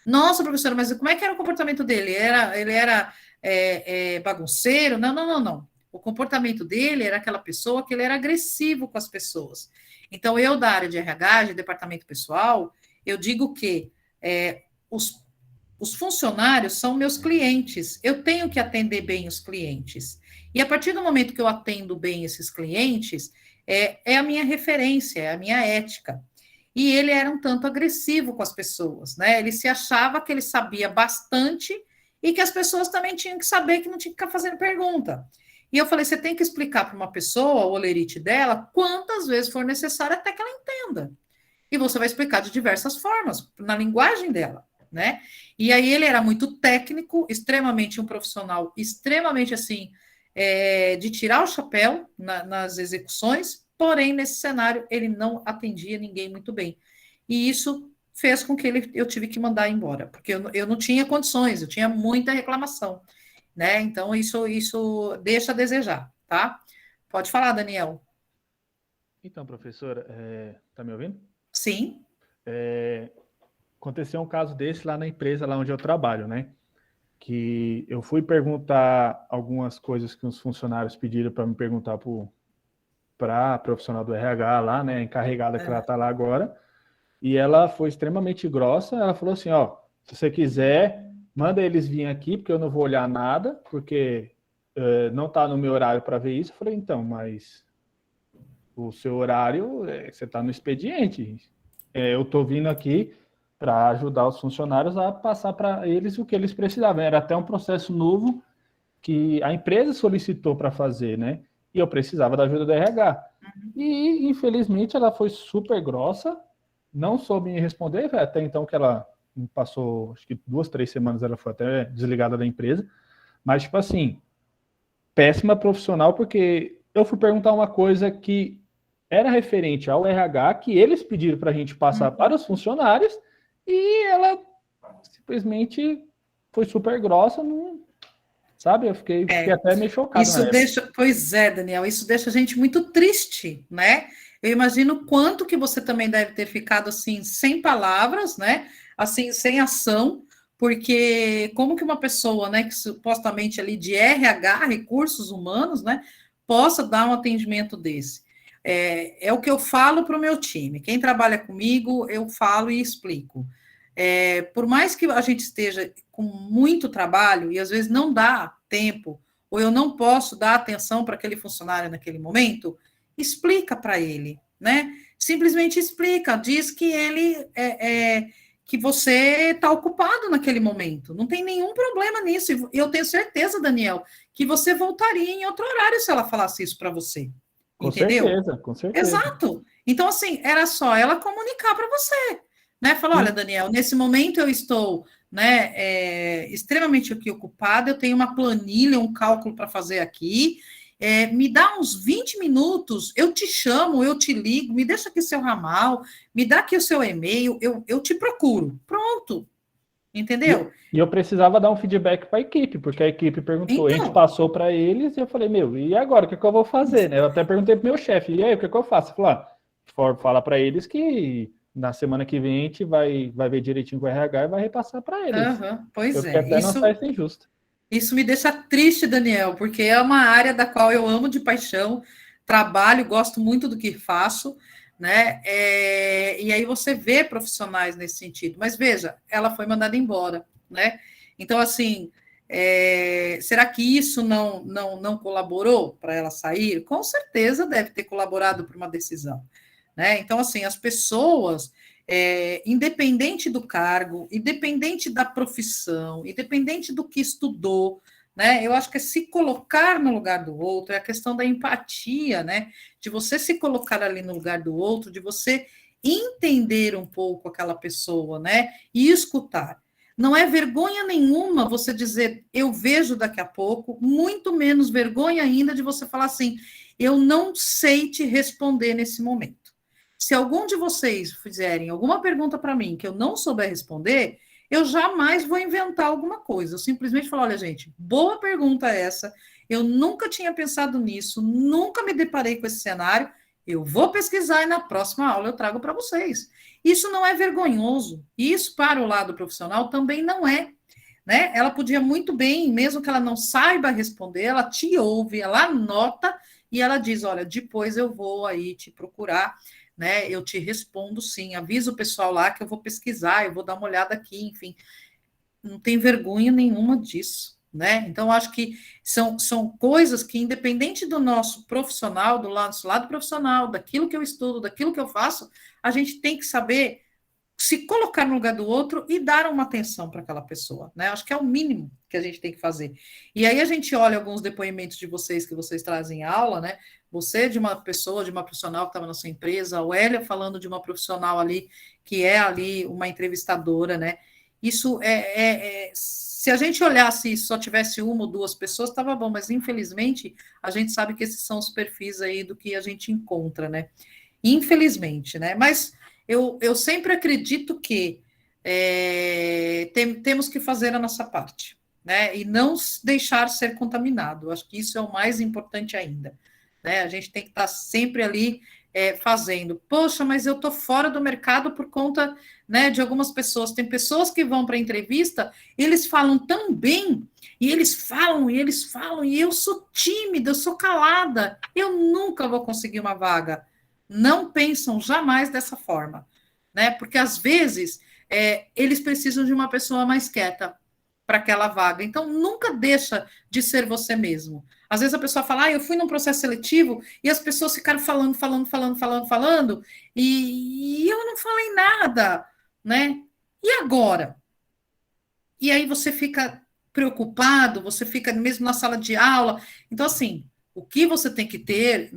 Nossa, professora, mas como é que era o comportamento dele? Ele era bagunceiro? Não, não, não, não. O comportamento dele era aquela pessoa que ele era agressivo com as pessoas. Então, eu, da área de RH, de departamento pessoal, eu digo que os funcionários são meus clientes. Eu tenho que atender bem os clientes. E a partir do momento que eu atendo bem esses clientes, é a minha referência, é a minha ética. E ele era um tanto agressivo com as pessoas, né? Ele se achava que ele sabia bastante e que as pessoas também tinham que saber que não tinha que ficar fazendo pergunta. E eu falei: você tem que explicar para uma pessoa, o olerite dela, quantas vezes for necessário até que ela entenda. E você vai explicar de diversas formas, na linguagem dela, né? E aí ele era muito técnico, extremamente um profissional, extremamente assim, de tirar o chapéu nas execuções, porém, nesse cenário, ele não atendia ninguém muito bem. E isso fez com que eu tive que mandar embora, porque eu não tinha condições, eu tinha muita reclamação, né? Então, isso deixa a desejar, tá? Pode falar, Daniel. Então, professora, tá me ouvindo? Sim. Aconteceu um caso desse lá na empresa, lá onde eu trabalho, né? Que eu fui perguntar algumas coisas que os funcionários pediram para me perguntar para para a profissional do RH lá, né, encarregada que ela está lá agora, e ela foi extremamente grossa. Ela falou assim, ó, se você quiser, manda eles virem aqui, porque eu não vou olhar nada, porque não está no meu horário para ver isso. Eu falei, então, mas o seu horário, você está no expediente. Eu estou vindo aqui para ajudar os funcionários a passar para eles o que eles precisavam. Era até um processo novo que a empresa solicitou para fazer, né? E eu precisava da ajuda do RH. E, infelizmente, ela foi super grossa, não soube me responder, até então que ela passou, acho que 2, 3 semanas ela foi até desligada da empresa, mas, tipo assim, péssima profissional, porque eu fui perguntar uma coisa que era referente ao RH, que eles pediram para a gente passar para os funcionários, e ela simplesmente foi super grossa, não, sabe? Eu fiquei até meio chocado. Isso deixa, pois é, Daniel, isso deixa a gente muito triste, né? Eu imagino quanto que você também deve ter ficado assim, sem palavras, né? Assim, sem ação, porque como que uma pessoa, né, que supostamente ali de RH, recursos humanos, né, possa dar um atendimento desse? É o que eu falo para o meu time. Quem trabalha comigo, eu falo e explico. Por mais que a gente esteja com muito trabalho e às vezes não dá tempo, ou eu não posso dar atenção para aquele funcionário naquele momento, explica para ele, né? Simplesmente explica, diz que ele que você está ocupado naquele momento. Não tem nenhum problema nisso. E eu tenho certeza, Daniel, que você voltaria em outro horário se ela falasse isso para você. Com Entendeu? certeza, com certeza. Exato. Então, assim, era só ela comunicar para você, né? Falar, olha, Daniel, nesse momento eu estou, né, extremamente aqui ocupada, eu tenho uma planilha, um cálculo para fazer aqui, me dá uns 20 minutos, eu te chamo, eu te ligo, me deixa aqui seu ramal, me dá aqui o seu e-mail, eu te procuro. Pronto. Entendeu? E eu precisava dar um feedback para a equipe, porque a equipe perguntou, a gente passou para eles, e eu falei, meu, e agora, o que eu vou fazer? Né? Eu até perguntei pro meu chefe, e aí, o que eu faço? Eu falei, fala para eles que na semana que vem a gente vai ver direitinho com o RH e vai repassar para eles. Pois eu fiquei até isso, não faz injusto. Isso me deixa triste, Daniel, porque é uma área da qual eu amo de paixão, trabalho, gosto muito do que faço, né? E aí você vê profissionais nesse sentido. Mas veja, ela foi mandada embora, né? Então, assim, será que isso não colaborou para ela sair? Com certeza deve ter colaborado para uma decisão, né? Então, assim, as pessoas, independente do cargo, independente da profissão, independente do que estudou, né? Eu acho que é se colocar no lugar do outro, é a questão da empatia, né? De você se colocar ali no lugar do outro, de você entender um pouco aquela pessoa, né? E escutar. Não é vergonha nenhuma você dizer, eu vejo daqui a pouco, muito menos vergonha ainda de você falar assim, eu não sei te responder nesse momento. Se algum de vocês fizerem alguma pergunta para mim que eu não souber responder, eu jamais vou inventar alguma coisa. Eu simplesmente falo, olha, gente, boa pergunta essa. Eu nunca tinha pensado nisso, nunca me deparei com esse cenário. Eu vou pesquisar e na próxima aula eu trago para vocês. Isso não é vergonhoso. Isso, para o lado profissional, também não é. Né? Ela podia muito bem, mesmo que ela não saiba responder, ela te ouve, ela anota e ela diz: olha, depois eu vou aí te procurar, né? Eu te respondo sim, avisa o pessoal lá que eu vou pesquisar, eu vou dar uma olhada aqui, enfim. Não tem vergonha nenhuma disso, né? Então, acho que são coisas que, independente do nosso profissional, do nosso lado profissional, daquilo que eu estudo, daquilo que eu faço, a gente tem que saber se colocar no lugar do outro e dar uma atenção para aquela pessoa, né? Acho que é o mínimo que a gente tem que fazer. E aí a gente olha alguns depoimentos de vocês que vocês trazem em aula, né? Você de uma pessoa, de uma profissional que estava na sua empresa, a Wélia falando de uma profissional ali que é ali uma entrevistadora, né? Isso se a gente olhasse e só tivesse uma ou duas pessoas, estava bom, mas infelizmente a gente sabe que esses são os perfis aí do que a gente encontra, né? Infelizmente, né? Mas eu sempre acredito que temos que fazer a nossa parte, né? E não deixar ser contaminado. Acho que isso é o mais importante ainda, né? A gente tem que estar sempre ali fazendo. Poxa, mas eu estou fora do mercado por conta, né, de algumas pessoas. Tem pessoas que vão para a entrevista, eles falam tão bem, e eles falam, e eu sou tímida, eu sou calada, eu nunca vou conseguir uma vaga. Não pensam jamais dessa forma, né? Porque às vezes eles precisam de uma pessoa mais quieta para aquela vaga. Então, nunca deixa de ser você mesmo. Às vezes a pessoa fala, eu fui num processo seletivo e as pessoas ficaram falando, e eu não falei nada, né? E agora? E aí você fica preocupado, você fica mesmo na sala de aula. Então, assim, o que você tem que ter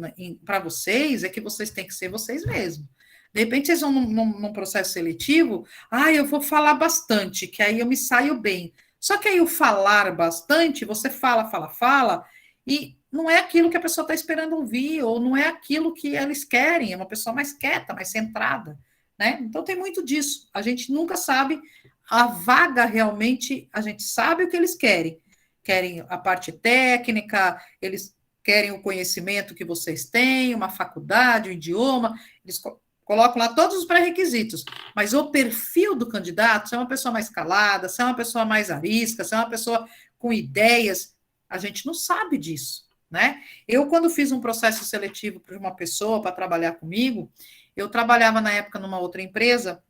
para vocês é que vocês têm que ser vocês mesmos. De repente, vocês vão num processo seletivo, eu vou falar bastante, que aí eu me saio bem. Só que aí o falar bastante, você fala, e não é aquilo que a pessoa está esperando ouvir, ou não é aquilo que eles querem, é uma pessoa mais quieta, mais centrada, né? Então tem muito disso. A gente nunca sabe a vaga realmente, a gente sabe o que eles querem. Querem a parte técnica, eles querem o conhecimento que vocês têm, uma faculdade, um idioma, eles colocam lá todos os pré-requisitos, mas o perfil do candidato, se é uma pessoa mais calada, se é uma pessoa mais arisca, se é uma pessoa com ideias, a gente não sabe disso, né? Eu, quando fiz um processo seletivo para uma pessoa para trabalhar comigo, eu trabalhava na época numa outra empresa,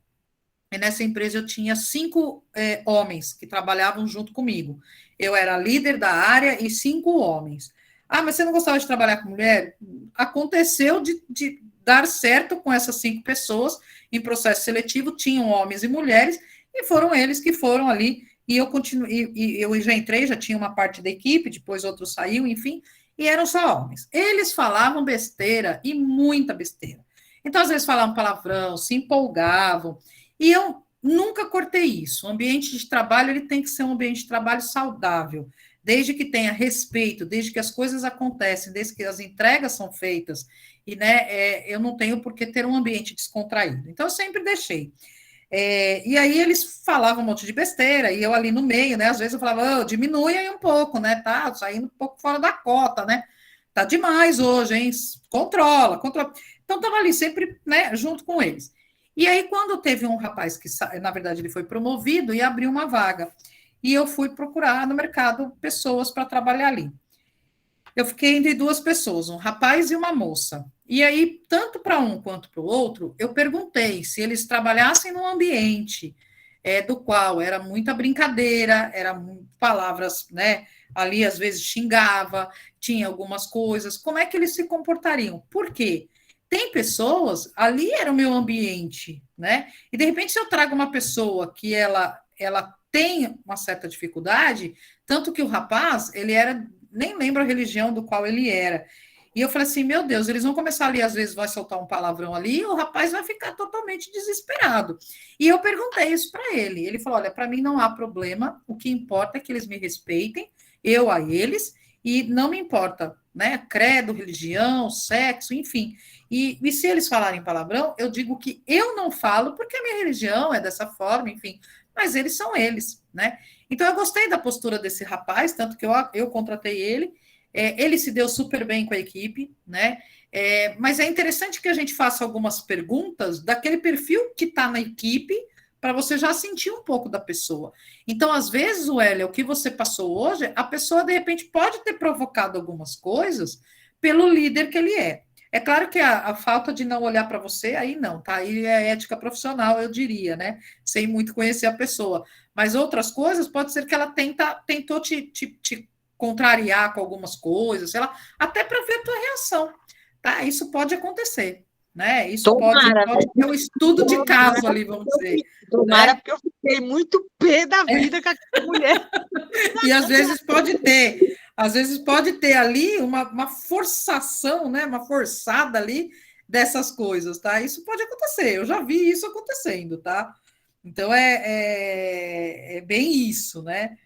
e nessa empresa eu tinha 5 homens que trabalhavam junto comigo. Eu era líder da área e 5 homens. Mas você não gostava de trabalhar com mulher? Aconteceu de dar certo com essas 5 pessoas em processo seletivo, tinham homens e mulheres, e foram eles que foram ali, e eu continuei, e eu já entrei, já tinha uma parte da equipe, depois outro saiu, enfim, e eram só homens. Eles falavam besteira, e muita besteira. Então, às vezes falavam palavrão, se empolgavam, e eu nunca cortei isso. O ambiente de trabalho ele tem que ser um ambiente de trabalho saudável, desde que tenha respeito, desde que as coisas acontecem, desde que as entregas são feitas, e eu não tenho por que ter um ambiente descontraído. Então, eu sempre deixei. E aí eles falavam um monte de besteira, e eu ali no meio, né? Às vezes eu falava, diminui aí um pouco, né? Tá saindo um pouco fora da cota, né? Tá demais hoje, hein? Controla. Então, estava ali sempre, né, junto com eles. E aí, quando teve um rapaz que, na verdade, ele foi promovido e abriu uma vaga, e eu fui procurar no mercado pessoas para trabalhar ali. Eu fiquei entre 2 pessoas, um rapaz e uma moça. E aí, tanto para um quanto para o outro, eu perguntei se eles trabalhassem num ambiente do qual era muita brincadeira, eram palavras, né? Ali, às vezes, xingava, tinha algumas coisas. Como é que eles se comportariam? Por quê? Tem pessoas, ali era o meu ambiente, né? E, de repente, se eu trago uma pessoa que ela tem uma certa dificuldade, tanto que o rapaz, ele era, nem lembro a religião do qual ele era. E eu falei assim, meu Deus, eles vão começar ali, às vezes vai soltar um palavrão ali, e o rapaz vai ficar totalmente desesperado. E eu perguntei isso para ele. Ele falou, olha, para mim não há problema, o que importa é que eles me respeitem, eu a eles, e não me importa, né, credo, religião, sexo, enfim. E se eles falarem palavrão, eu digo que eu não falo, porque a minha religião é dessa forma, enfim, mas eles são eles, né? Então, eu gostei da postura desse rapaz, tanto que eu contratei ele, ele se deu super bem com a equipe, né? Mas é interessante que a gente faça algumas perguntas daquele perfil que está na equipe, para você já sentir um pouco da pessoa. Então, às vezes, o que você passou hoje, a pessoa, de repente, pode ter provocado algumas coisas pelo líder que ele é. É claro que a falta de não olhar para você, aí não, tá? Aí é ética profissional, eu diria, né? Sem muito conhecer a pessoa. Mas outras coisas, pode ser que ela tentou te contrariar com algumas coisas, sei lá, até para ver a tua reação, tá? Isso pode acontecer, né? Isso pode ter um estudo de caso ali, vamos dizer. Tomara, né? Porque eu fiquei muito pé da vida com aquela mulher. E às vezes pode ter ali uma forçação, né? Uma forçada ali dessas coisas, tá? Isso pode acontecer, eu já vi isso acontecendo, tá? Então é bem isso, né?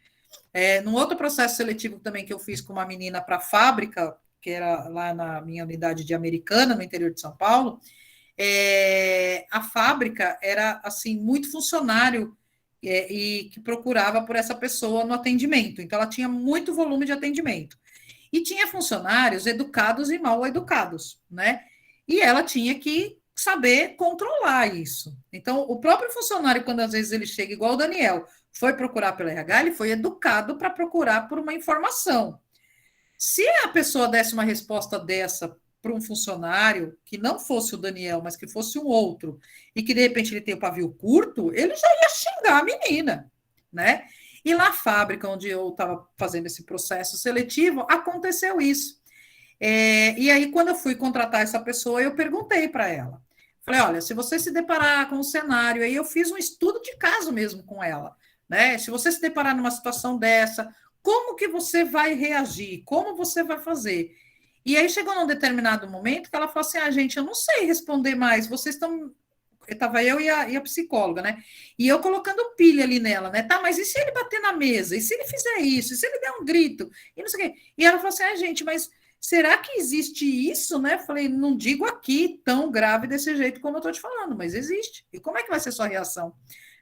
Num outro processo seletivo também que eu fiz com uma menina para a fábrica, que era lá na minha unidade de Americana, no interior de São Paulo, a fábrica era assim muito funcionário e que procurava por essa pessoa no atendimento. Então, ela tinha muito volume de atendimento. E tinha funcionários educados e mal educados, né? e ela tinha que saber controlar isso. Então, o próprio funcionário, quando às vezes ele chega, igual o Daniel, foi procurar pelo RH, ele foi educado para procurar por uma informação. Se a pessoa desse uma resposta dessa para um funcionário que não fosse o Daniel, mas que fosse um outro, e que de repente ele tem o pavio curto, ele já ia xingar a menina, né? E na fábrica onde eu estava fazendo esse processo seletivo, aconteceu isso. E aí, quando eu fui contratar essa pessoa, eu perguntei para ela. Falei, olha, se você se deparar com um cenário, aí eu fiz um estudo de caso mesmo com ela, né? Se você se deparar numa situação dessa, como que você vai reagir? Como você vai fazer? E aí chegou num determinado momento que ela falou assim, gente, eu não sei responder mais, vocês estão... Estava eu e a psicóloga, né? E eu colocando pilha ali nela, né? Tá, mas e se ele bater na mesa? E se ele fizer isso? E se ele der um grito? E não sei o quê. E ela falou assim, gente, mas será que existe isso, né? Falei, não digo aqui tão grave desse jeito como eu estou te falando, mas existe. E como é que vai ser sua reação,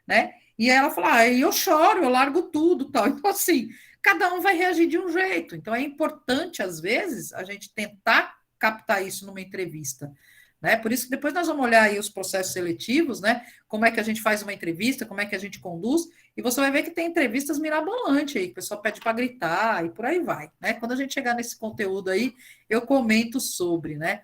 né? E aí ela falou, eu choro, eu largo tudo, tal. Então, assim, cada um vai reagir de um jeito. Então, é importante, às vezes, a gente tentar captar isso numa entrevista, né? Por isso que depois nós vamos olhar aí os processos seletivos, né? Como é que a gente faz uma entrevista, como é que a gente conduz, e você vai ver que tem entrevistas mirabolantes aí, que o pessoal pede para gritar e por aí vai, né? Quando a gente chegar nesse conteúdo aí, eu comento sobre, né?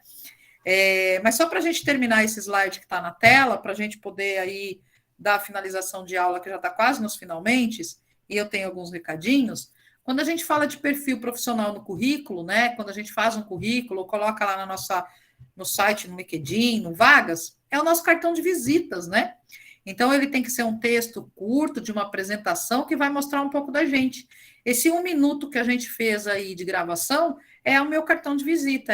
Mas só para a gente terminar esse slide que está na tela, para a gente poder aí dar a finalização de aula, que já está quase nos finalmente, e eu tenho alguns recadinhos. Quando a gente fala de perfil profissional no currículo, né? Quando a gente faz um currículo, coloca lá no site, no LinkedIn, no Vagas, é o nosso cartão de visitas, né? Então, ele tem que ser um texto curto, de uma apresentação, que vai mostrar um pouco da gente. Esse 1 minuto que a gente fez aí de gravação é o meu cartão de visita,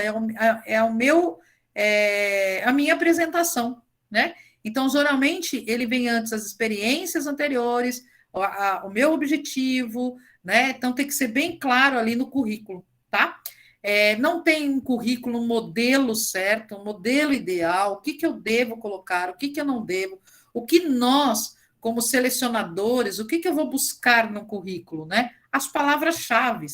a minha apresentação, né? Então, geralmente, ele vem antes as experiências anteriores, o meu objetivo, né? Então, tem que ser bem claro ali no currículo, tá? Não tem um currículo, um modelo certo, um modelo ideal, o que eu devo colocar, o que eu não devo, o que nós, como selecionadores, o que eu vou buscar no currículo, né? As palavras-chave.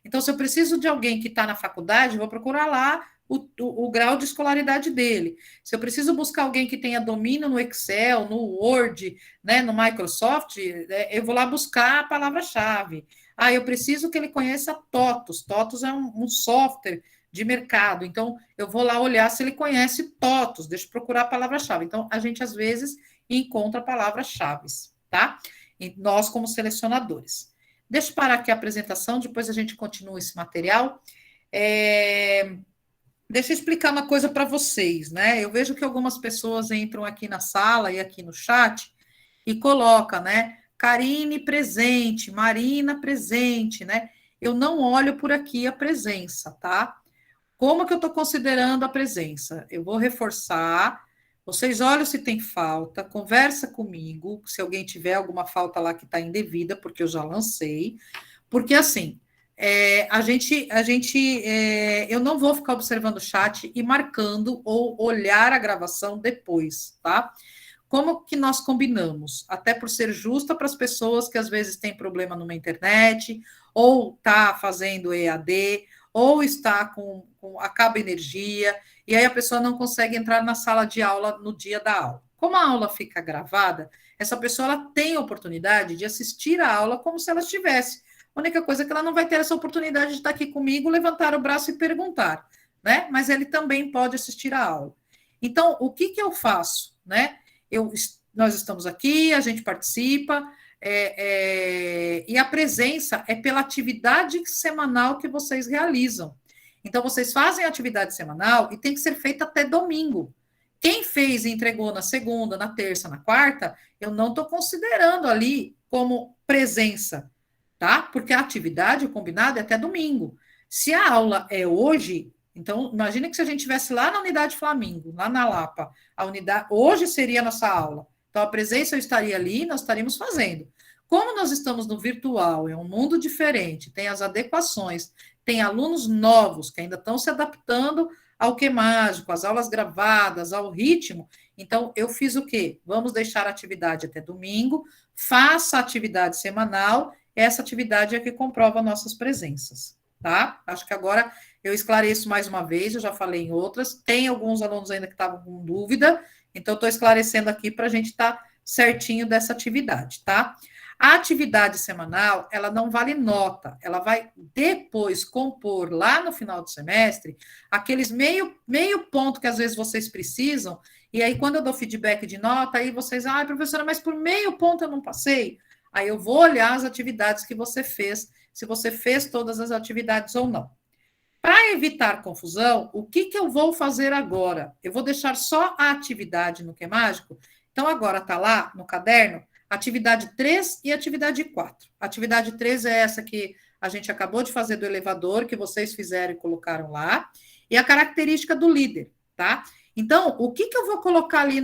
Então, se eu preciso de alguém que está na faculdade, eu vou procurar lá o grau de escolaridade dele. Se eu preciso buscar alguém que tenha domínio no Excel, no Word, né, no Microsoft, eu vou lá buscar a palavra-chave. Eu preciso que ele conheça TOTUS. TOTUS é um software de mercado. Então, eu vou lá olhar se ele conhece TOTUS. Deixa eu procurar a palavra-chave. Então, a gente, às vezes, encontra palavras-chave, tá? E nós, como selecionadores. Deixa eu parar aqui a apresentação, depois a gente continua esse material. Deixa eu explicar uma coisa para vocês, né? Eu vejo que algumas pessoas entram aqui na sala e aqui no chat e colocam, né? Karine presente, Marina presente, né? Eu não olho por aqui a presença, tá? Como que eu estou considerando a presença? Eu vou reforçar, vocês olham se tem falta, conversa comigo, se alguém tiver alguma falta lá que está indevida, porque eu já lancei, porque assim, eu não vou ficar observando o chat e marcando ou olhar a gravação depois, tá? Como que nós combinamos? Até por ser justa para as pessoas que às vezes têm problema numa internet, ou está fazendo EAD, ou está com acaba energia, e aí a pessoa não consegue entrar na sala de aula no dia da aula. Como a aula fica gravada, essa pessoa ela tem a oportunidade de assistir a aula como se ela estivesse. A única coisa é que ela não vai ter essa oportunidade de estar aqui comigo, levantar o braço e perguntar, né? Mas ele também pode assistir a aula. Então, o que eu faço, né? Nós estamos aqui, a gente participa, e a presença é pela atividade semanal que vocês realizam. Então, vocês fazem a atividade semanal e tem que ser feita até domingo. Quem fez e entregou na segunda, na terça, na quarta, eu não estou considerando ali como presença, tá? Porque a atividade, o combinado, é até domingo. Se a aula é hoje, então, imagina que se a gente estivesse lá na Unidade Flamingo, lá na Lapa, hoje seria a nossa aula. Então, a presença eu estaria ali, nós estaríamos fazendo. Como nós estamos no virtual, é um mundo diferente, tem as adequações, tem alunos novos que ainda estão se adaptando ao que mágico, às aulas gravadas, ao ritmo. Então, eu fiz o quê? Vamos deixar a atividade até domingo, faça a atividade semanal, essa atividade é que comprova nossas presenças, tá? Acho que agora Eu esclareço mais uma vez, eu já falei em outras. Tem alguns alunos ainda que estavam com dúvida, então estou esclarecendo aqui para a gente estar certinho dessa atividade, tá? A atividade semanal, ela não vale nota, ela vai depois compor lá no final do semestre aqueles meio ponto que às vezes vocês precisam, e aí quando eu dou feedback de nota, aí vocês, professora, mas por meio ponto eu não passei. Aí eu vou olhar as atividades que você fez, se você fez todas as atividades ou não. Para evitar confusão, o que eu vou fazer agora? Eu vou deixar só a atividade no Que é Mágico. Então, agora está lá no caderno, atividade 3 e atividade 4. Atividade 3 é essa que a gente acabou de fazer do elevador, que vocês fizeram e colocaram lá, e a característica do líder, tá? Então, o que eu vou colocar ali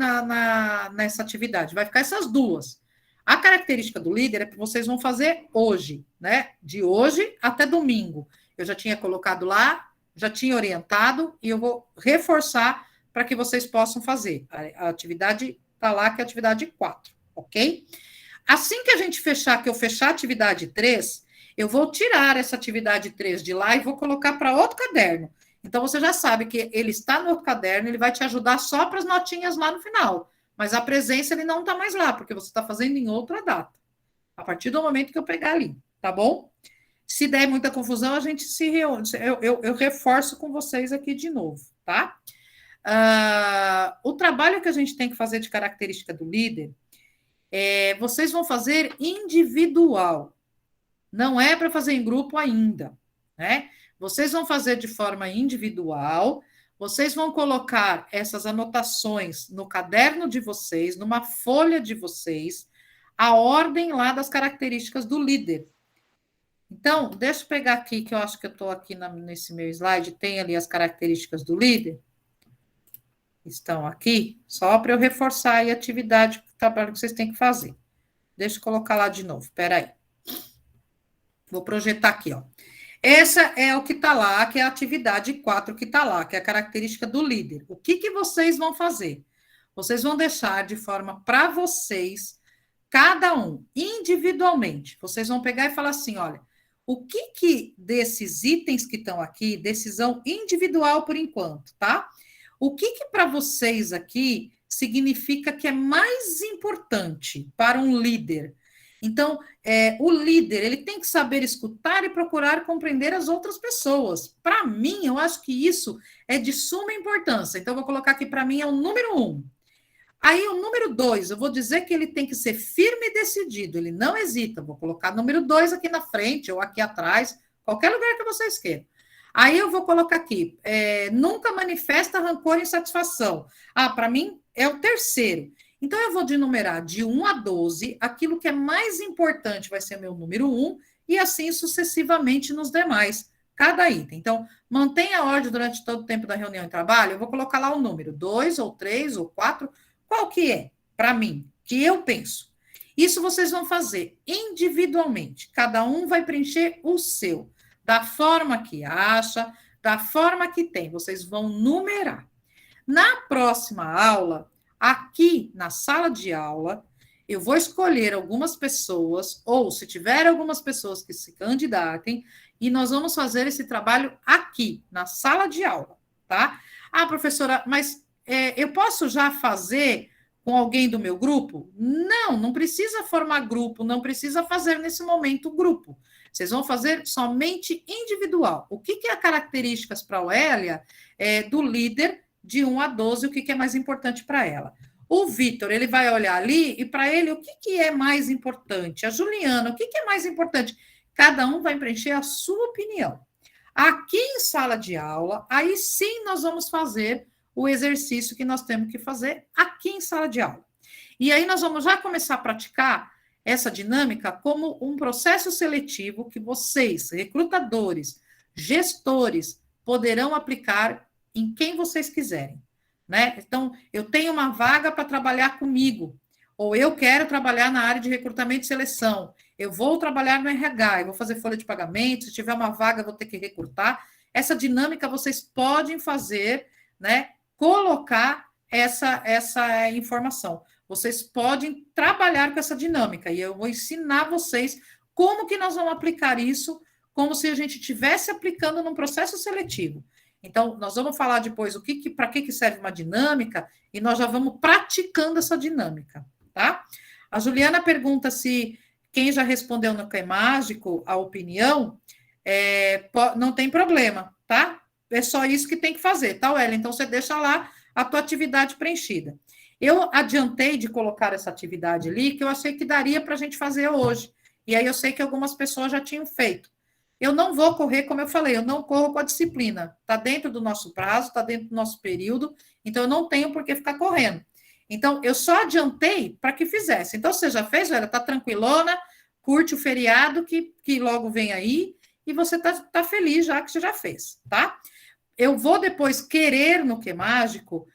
nessa atividade? Vai ficar essas duas. A característica do líder é que vocês vão fazer hoje, né? De hoje até domingo. Eu já tinha colocado lá, já tinha orientado, e eu vou reforçar para que vocês possam fazer. A atividade está lá, que é a atividade 4, ok? Assim que a gente fechar, que eu fechar a atividade 3, eu vou tirar essa atividade 3 de lá e vou colocar para outro caderno. Então, você já sabe que ele está no outro caderno, ele vai te ajudar só para as notinhas lá no final. Mas a presença, ele não está mais lá, porque você está fazendo em outra data. A partir do momento que eu pegar ali, tá bom? Se der muita confusão, a gente se reúne. Eu reforço com vocês aqui de novo, tá? O trabalho que a gente tem que fazer de característica do líder, vocês vão fazer individual. Não é para fazer em grupo ainda, né? Vocês vão fazer de forma individual, vocês vão colocar essas anotações no caderno de vocês, numa folha de vocês, a ordem lá das características do líder. Então, deixa eu pegar aqui, que eu acho que eu estou aqui nesse meu slide, tem ali as características do líder. Estão aqui, só para eu reforçar aí a atividade, o trabalho que vocês têm que fazer. Deixa eu colocar lá de novo, espera aí. Vou projetar aqui, ó. Essa é o que está lá, que é a atividade 4 que está lá, que é a característica do líder. O que vocês vão fazer? Vocês vão deixar de forma para vocês, cada um, individualmente. Vocês vão pegar e falar assim, olha, o que desses itens que estão aqui, decisão individual por enquanto, tá? O que para vocês aqui significa que é mais importante para um líder? Então, o líder, ele tem que saber escutar e procurar compreender as outras pessoas. Para mim, eu acho que isso é de suma importância. Então, eu vou colocar aqui, para mim, é o número 1. Aí, o número 2, eu vou dizer que ele tem que ser firme e decidido, ele não hesita. Vou colocar o número 2 aqui na frente ou aqui atrás, qualquer lugar que vocês queiram. Aí, eu vou colocar aqui, nunca manifesta rancor e insatisfação. Para mim, é o terceiro. Então, eu vou denumerar de 1 a 12, aquilo que é mais importante vai ser meu número 1, e assim sucessivamente nos demais, cada item. Então, mantenha a ordem durante todo o tempo da reunião e trabalho, eu vou colocar lá o número 2, ou 3, ou 4, qual que é, para mim, que eu penso. Isso vocês vão fazer individualmente, cada um vai preencher o seu, da forma que acha, da forma que tem, vocês vão numerar. Na próxima aula, aqui na sala de aula, eu vou escolher algumas pessoas, ou se tiver algumas pessoas que se candidatem, e nós vamos fazer esse trabalho aqui, na sala de aula, tá? Professora, mas eu posso já fazer com alguém do meu grupo? Não precisa formar grupo, não precisa fazer nesse momento grupo. Vocês vão fazer somente individual. O que é características para a Oélia do líder de 1 a 12, o que é mais importante para ela. O Vitor, ele vai olhar ali, e para ele, o que é mais importante? A Juliana, o que é mais importante? Cada um vai preencher a sua opinião. Aqui em sala de aula, aí sim nós vamos fazer o exercício que nós temos que fazer aqui em sala de aula. E aí nós vamos já começar a praticar essa dinâmica como um processo seletivo que vocês, recrutadores, gestores, poderão aplicar em quem vocês quiserem, né? Então, eu tenho uma vaga para trabalhar comigo, ou eu quero trabalhar na área de recrutamento e seleção, eu vou trabalhar no RH, eu vou fazer folha de pagamento, se tiver uma vaga, eu vou ter que recrutar. Essa dinâmica vocês podem fazer, né? Colocar essa informação. Vocês podem trabalhar com essa dinâmica, e eu vou ensinar vocês como que nós vamos aplicar isso como se a gente estivesse aplicando num processo seletivo. Então, nós vamos falar depois para que serve uma dinâmica e nós já vamos praticando essa dinâmica, tá? A Juliana pergunta se quem já respondeu no Que Mágico a opinião, não tem problema, tá? É só isso que tem que fazer, tá, Ela? Então, você deixa lá a tua atividade preenchida. Eu adiantei de colocar essa atividade ali, que eu achei que daria para a gente fazer hoje. E aí eu sei que algumas pessoas já tinham feito. Eu não vou correr, como eu falei, eu não corro com a disciplina. Está dentro do nosso prazo, está dentro do nosso período, então eu não tenho por que ficar correndo. Então, eu só adiantei para que fizesse. Então, você já fez, Ela? Está tranquilona, curte o feriado que logo vem aí, e você tá feliz já que você já fez, tá? Eu vou depois querer no Que Mágico,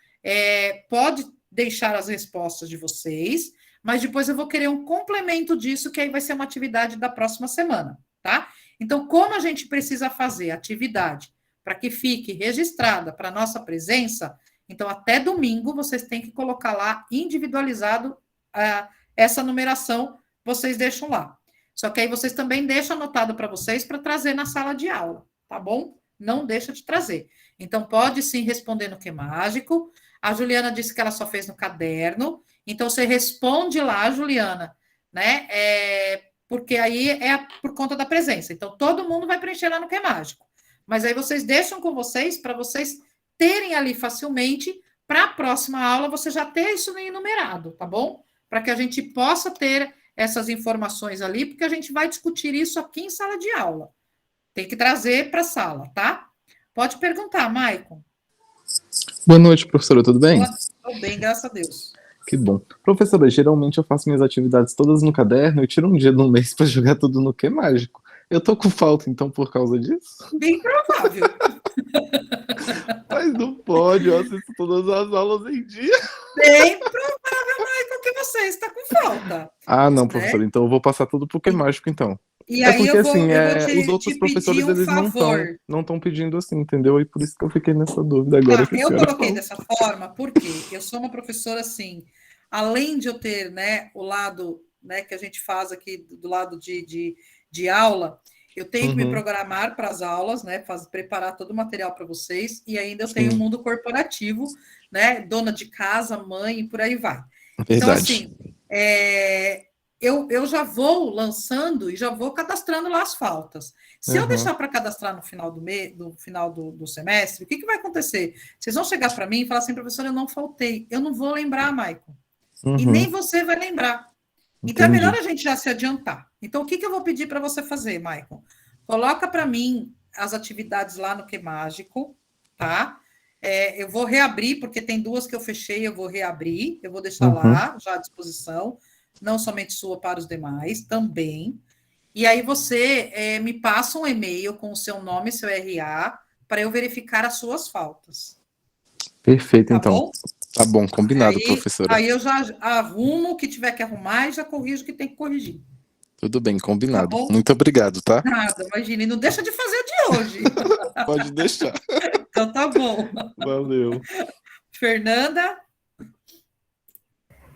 pode deixar as respostas de vocês, mas depois eu vou querer um complemento disso, que aí vai ser uma atividade da próxima semana, tá? Então, como a gente precisa fazer atividade para que fique registrada para a nossa presença, então até domingo vocês têm que colocar lá individualizado essa numeração, vocês deixam lá. Só que aí vocês também deixam anotado para vocês para trazer na sala de aula, tá bom? Não deixa de trazer. Então, pode sim responder no Que Mágico. A Juliana disse que ela só fez no caderno. Então, você responde lá, Juliana, né? Porque aí por conta da presença. Então, todo mundo vai preencher lá no Que Mágico. Mas aí vocês deixam com vocês, para vocês terem ali facilmente, para a próxima aula, você já ter isso enumerado, tá bom? Para que a gente possa ter essas informações ali, porque a gente vai discutir isso aqui em sala de aula. Tem que trazer para a sala, tá? Pode perguntar, Maicon. Boa noite, professora, tudo bem? Tudo bem, graças a Deus. Que bom. Professora, geralmente eu faço minhas atividades todas no caderno e tiro um dia do mês para jogar tudo no Que Mágico. Eu tô com falta, então, por causa disso? Bem provável. Mas não pode, eu assisto todas as aulas em dia. Bem provável, Maicon, que você está com falta. Ah, não, professora, então eu vou passar tudo pro Que Mágico, então. E aí porque, eu vou os outros professores, eles não estão pedindo assim, entendeu? E por isso que eu fiquei nessa dúvida agora. Eu coloquei dessa forma, porque eu sou uma professora, assim, além de eu ter, né, o lado, né, que a gente faz aqui do lado de aula, eu tenho que me programar para as aulas, né, preparar todo o material para vocês, e ainda eu tenho o mundo corporativo, né, dona de casa, mãe, e por aí vai. Verdade. Então, assim, eu já vou lançando e já vou cadastrando lá as faltas. Se eu deixar para cadastrar no final do semestre, o que vai acontecer? Vocês vão chegar para mim e falar assim, professora, eu não faltei. Eu não vou lembrar, Maicon. E nem você vai lembrar. Então, é melhor a gente já se adiantar. Então, o que eu vou pedir para você fazer, Maicon? Coloca para mim as atividades lá no Que Mágico, tá? Eu vou reabrir, porque tem duas que eu fechei, eu vou reabrir. Eu vou deixar lá, já à disposição. Não somente sua, para os demais, também. E aí você me passa um e-mail com o seu nome e seu RA para eu verificar as suas faltas. Perfeito, tá então. Bom? Tá bom, combinado, professora. Aí eu já arrumo o que tiver que arrumar e já corrijo o que tem que corrigir. Tudo bem, combinado. Tá bom? Muito obrigado, tá? Nada, imagina. E não deixa de fazer o de hoje. Pode deixar. Então tá bom. Valeu. Fernanda?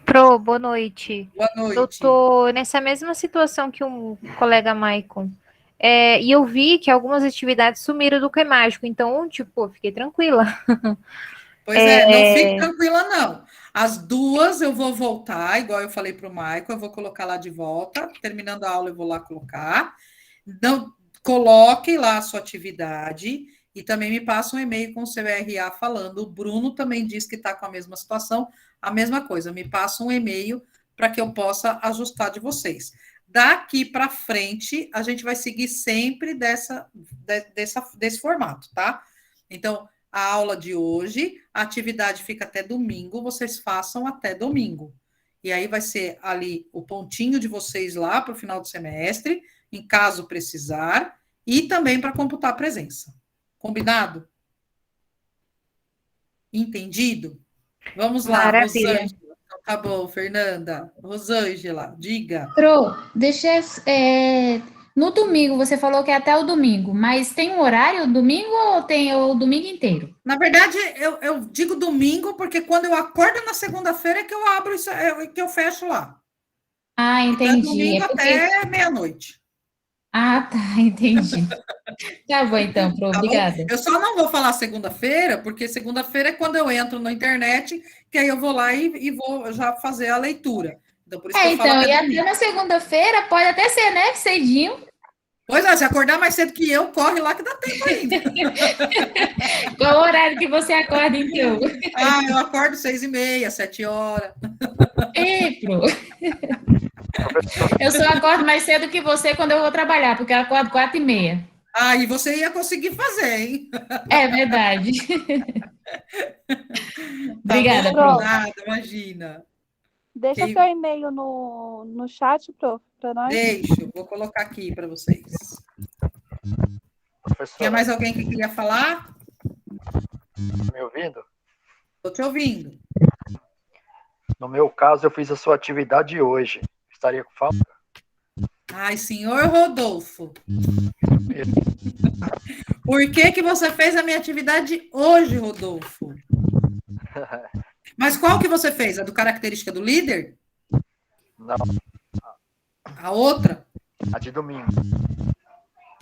Pro, boa noite. Boa noite. Eu tô nessa mesma situação que o colega Maicon. E eu vi que algumas atividades sumiram do Que Mágico, então, tipo, fiquei tranquila. Pois não fique tranquila, não. As duas eu vou voltar, igual eu falei para o Maicon, eu vou colocar lá de volta. Terminando a aula, eu vou lá colocar. Então, coloque lá a sua atividade e também me passa um e-mail com o seu RA falando. O Bruno também diz que está com a mesma situação, a mesma coisa. Me passa um e-mail para que eu possa ajustar de vocês. Daqui para frente, a gente vai seguir sempre desse formato, tá? Então, a aula de hoje, a atividade fica até domingo, vocês façam até domingo. E aí vai ser ali o pontinho de vocês lá para o final do semestre, em caso precisar, e também para computar a presença. Combinado? Entendido? Vamos lá, Maravilha. Rosângela. Então, tá bom, Fernanda. Rosângela, diga. Pro, deixa no domingo, você falou que é até o domingo, mas tem um horário domingo ou tem o domingo inteiro? Na verdade, eu digo domingo, porque quando eu acordo na segunda-feira é que eu abro isso, que eu fecho lá. Ah, entendi. Então, domingo até meia-noite. Ah, tá, entendi. Tá bom, então, Pro, Tá bom? obrigada. Eu só não vou falar segunda-feira, porque segunda-feira é quando eu entro na internet, que aí eu vou lá e vou já fazer a leitura. Então, por isso que eu falo Então, que e é até domingo. na segunda-feira, pode até ser, né, cedinho. Pois é, se acordar mais cedo que eu, corre lá que dá tempo ainda. Qual o horário que você acorda, então? Ah, eu acordo 6h30, 7 horas. Ei, Pro, eu só acordo mais cedo que você quando eu vou trabalhar, porque eu acordo 4h30. Ah, e você ia conseguir fazer, hein? É verdade. Tá Obrigada, bom? Pro. Pronto. Nada, imagina. Deixa Quem... teu e-mail no chat, para nós. Deixo, vou colocar aqui para vocês. Professor, Tinha mais alguém que queria falar? tá me ouvindo? Estou te ouvindo. No meu caso, eu fiz a sua atividade hoje. Estaria com falta? Ai, senhor Rodolfo. Por que você fez a minha atividade hoje, Rodolfo? Mas qual que você fez? A do característica do líder? Não, A outra? a de domingo.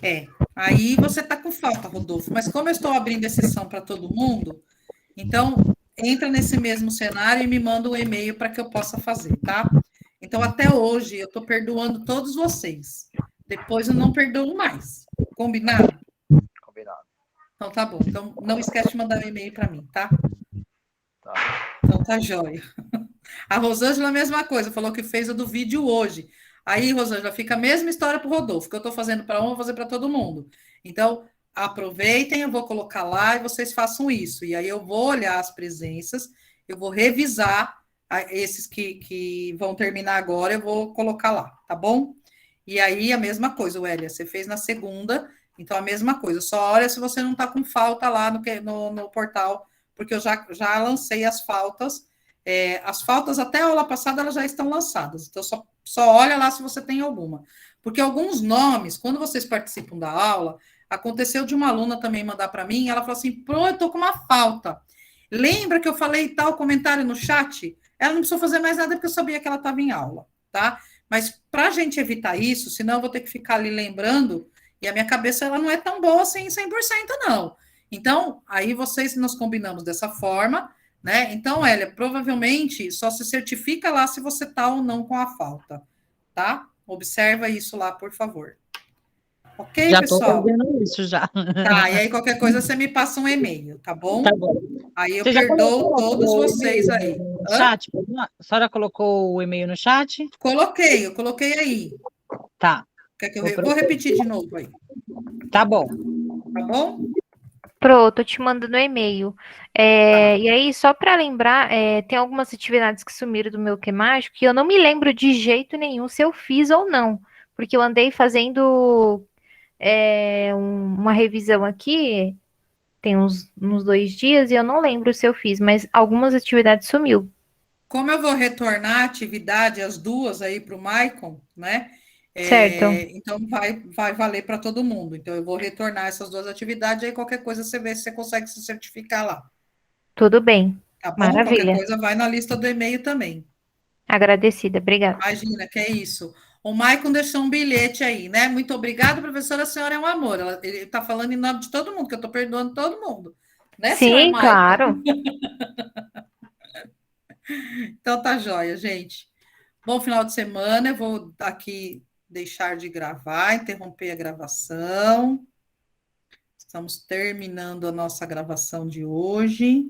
É. Aí você está com falta, Rodolfo. Mas como eu estou abrindo exceção para todo mundo, então entra nesse mesmo cenário e me manda um e-mail para que eu possa fazer, tá? Então, até hoje, eu estou perdoando todos vocês. Depois eu não perdoo mais. Combinado? Combinado. Então, tá bom. Então, não esquece de mandar um e-mail para mim, tá? Tá. Então, tá jóia. A Rosângela, a mesma coisa, falou que fez a do vídeo hoje. Aí, Rosângela, fica a mesma história para o Rodolfo, que eu estou fazendo para um, vou fazer para todo mundo. Então, aproveitem, eu vou colocar lá e vocês façam isso. E aí eu vou olhar as presenças, eu vou revisar esses que vão terminar agora, eu vou colocar lá, tá bom? E aí, a mesma coisa, Wélia, você fez na segunda, então a mesma coisa. Só olha se você não está com falta lá no portal, porque eu já lancei as faltas. As faltas até a aula passada elas já estão lançadas, então só olha lá se você tem alguma. Porque alguns nomes, quando vocês participam da aula, aconteceu de uma aluna também mandar para mim, ela falou assim: Pro, eu estou com uma falta. Lembra que eu falei tal comentário no chat? Ela não precisou fazer mais nada porque eu sabia que ela estava em aula, tá? Mas para a gente evitar isso, senão eu vou ter que ficar ali lembrando, e a minha cabeça ela não é tão boa assim 100%, não. Então, aí nós combinamos dessa forma, né? Então, Hélia, provavelmente só se certifica lá se você está ou não com a falta, tá? Observa isso lá, por favor. Ok, Já pessoal? estou fazendo isso já. Tá, e aí qualquer coisa você me passa um e-mail, tá bom? Tá bom. Aí eu Você já perdoo colocou todos o vocês e-mail aí. no Hã? chat? A senhora colocou o e-mail no chat? Eu coloquei aí. Tá. Quer que eu vou repetir de novo aí? Tá bom. Tá bom? Pronto, tô te mandando um e-mail. E aí, só para lembrar, tem algumas atividades que sumiram do meu Mágico que eu não me lembro de jeito nenhum se eu fiz ou não, porque eu andei fazendo uma revisão aqui, tem uns 2 dias, e eu não lembro se eu fiz, mas algumas atividades sumiu. Como eu vou retornar a atividade, as duas aí para o Maicon, né? Certo. Então vai valer para todo mundo. Então eu vou retornar essas duas atividades, aí qualquer coisa você vê se você consegue se certificar lá. Tudo bem. Tá bom? Maravilha. Qualquer coisa vai na lista do e-mail também. Agradecida, obrigada. Imagina, que é isso. O Maicon deixou um bilhete aí, né? Muito obrigada, professora, a senhora é um amor. Ele está falando em nome de todo mundo, que eu estou perdoando todo mundo. Né, senhor Sim, Maicon? claro. Então tá jóia, gente. Bom final de semana. Eu vou aqui deixar de gravar, interromper a gravação. Estamos terminando a nossa gravação de hoje.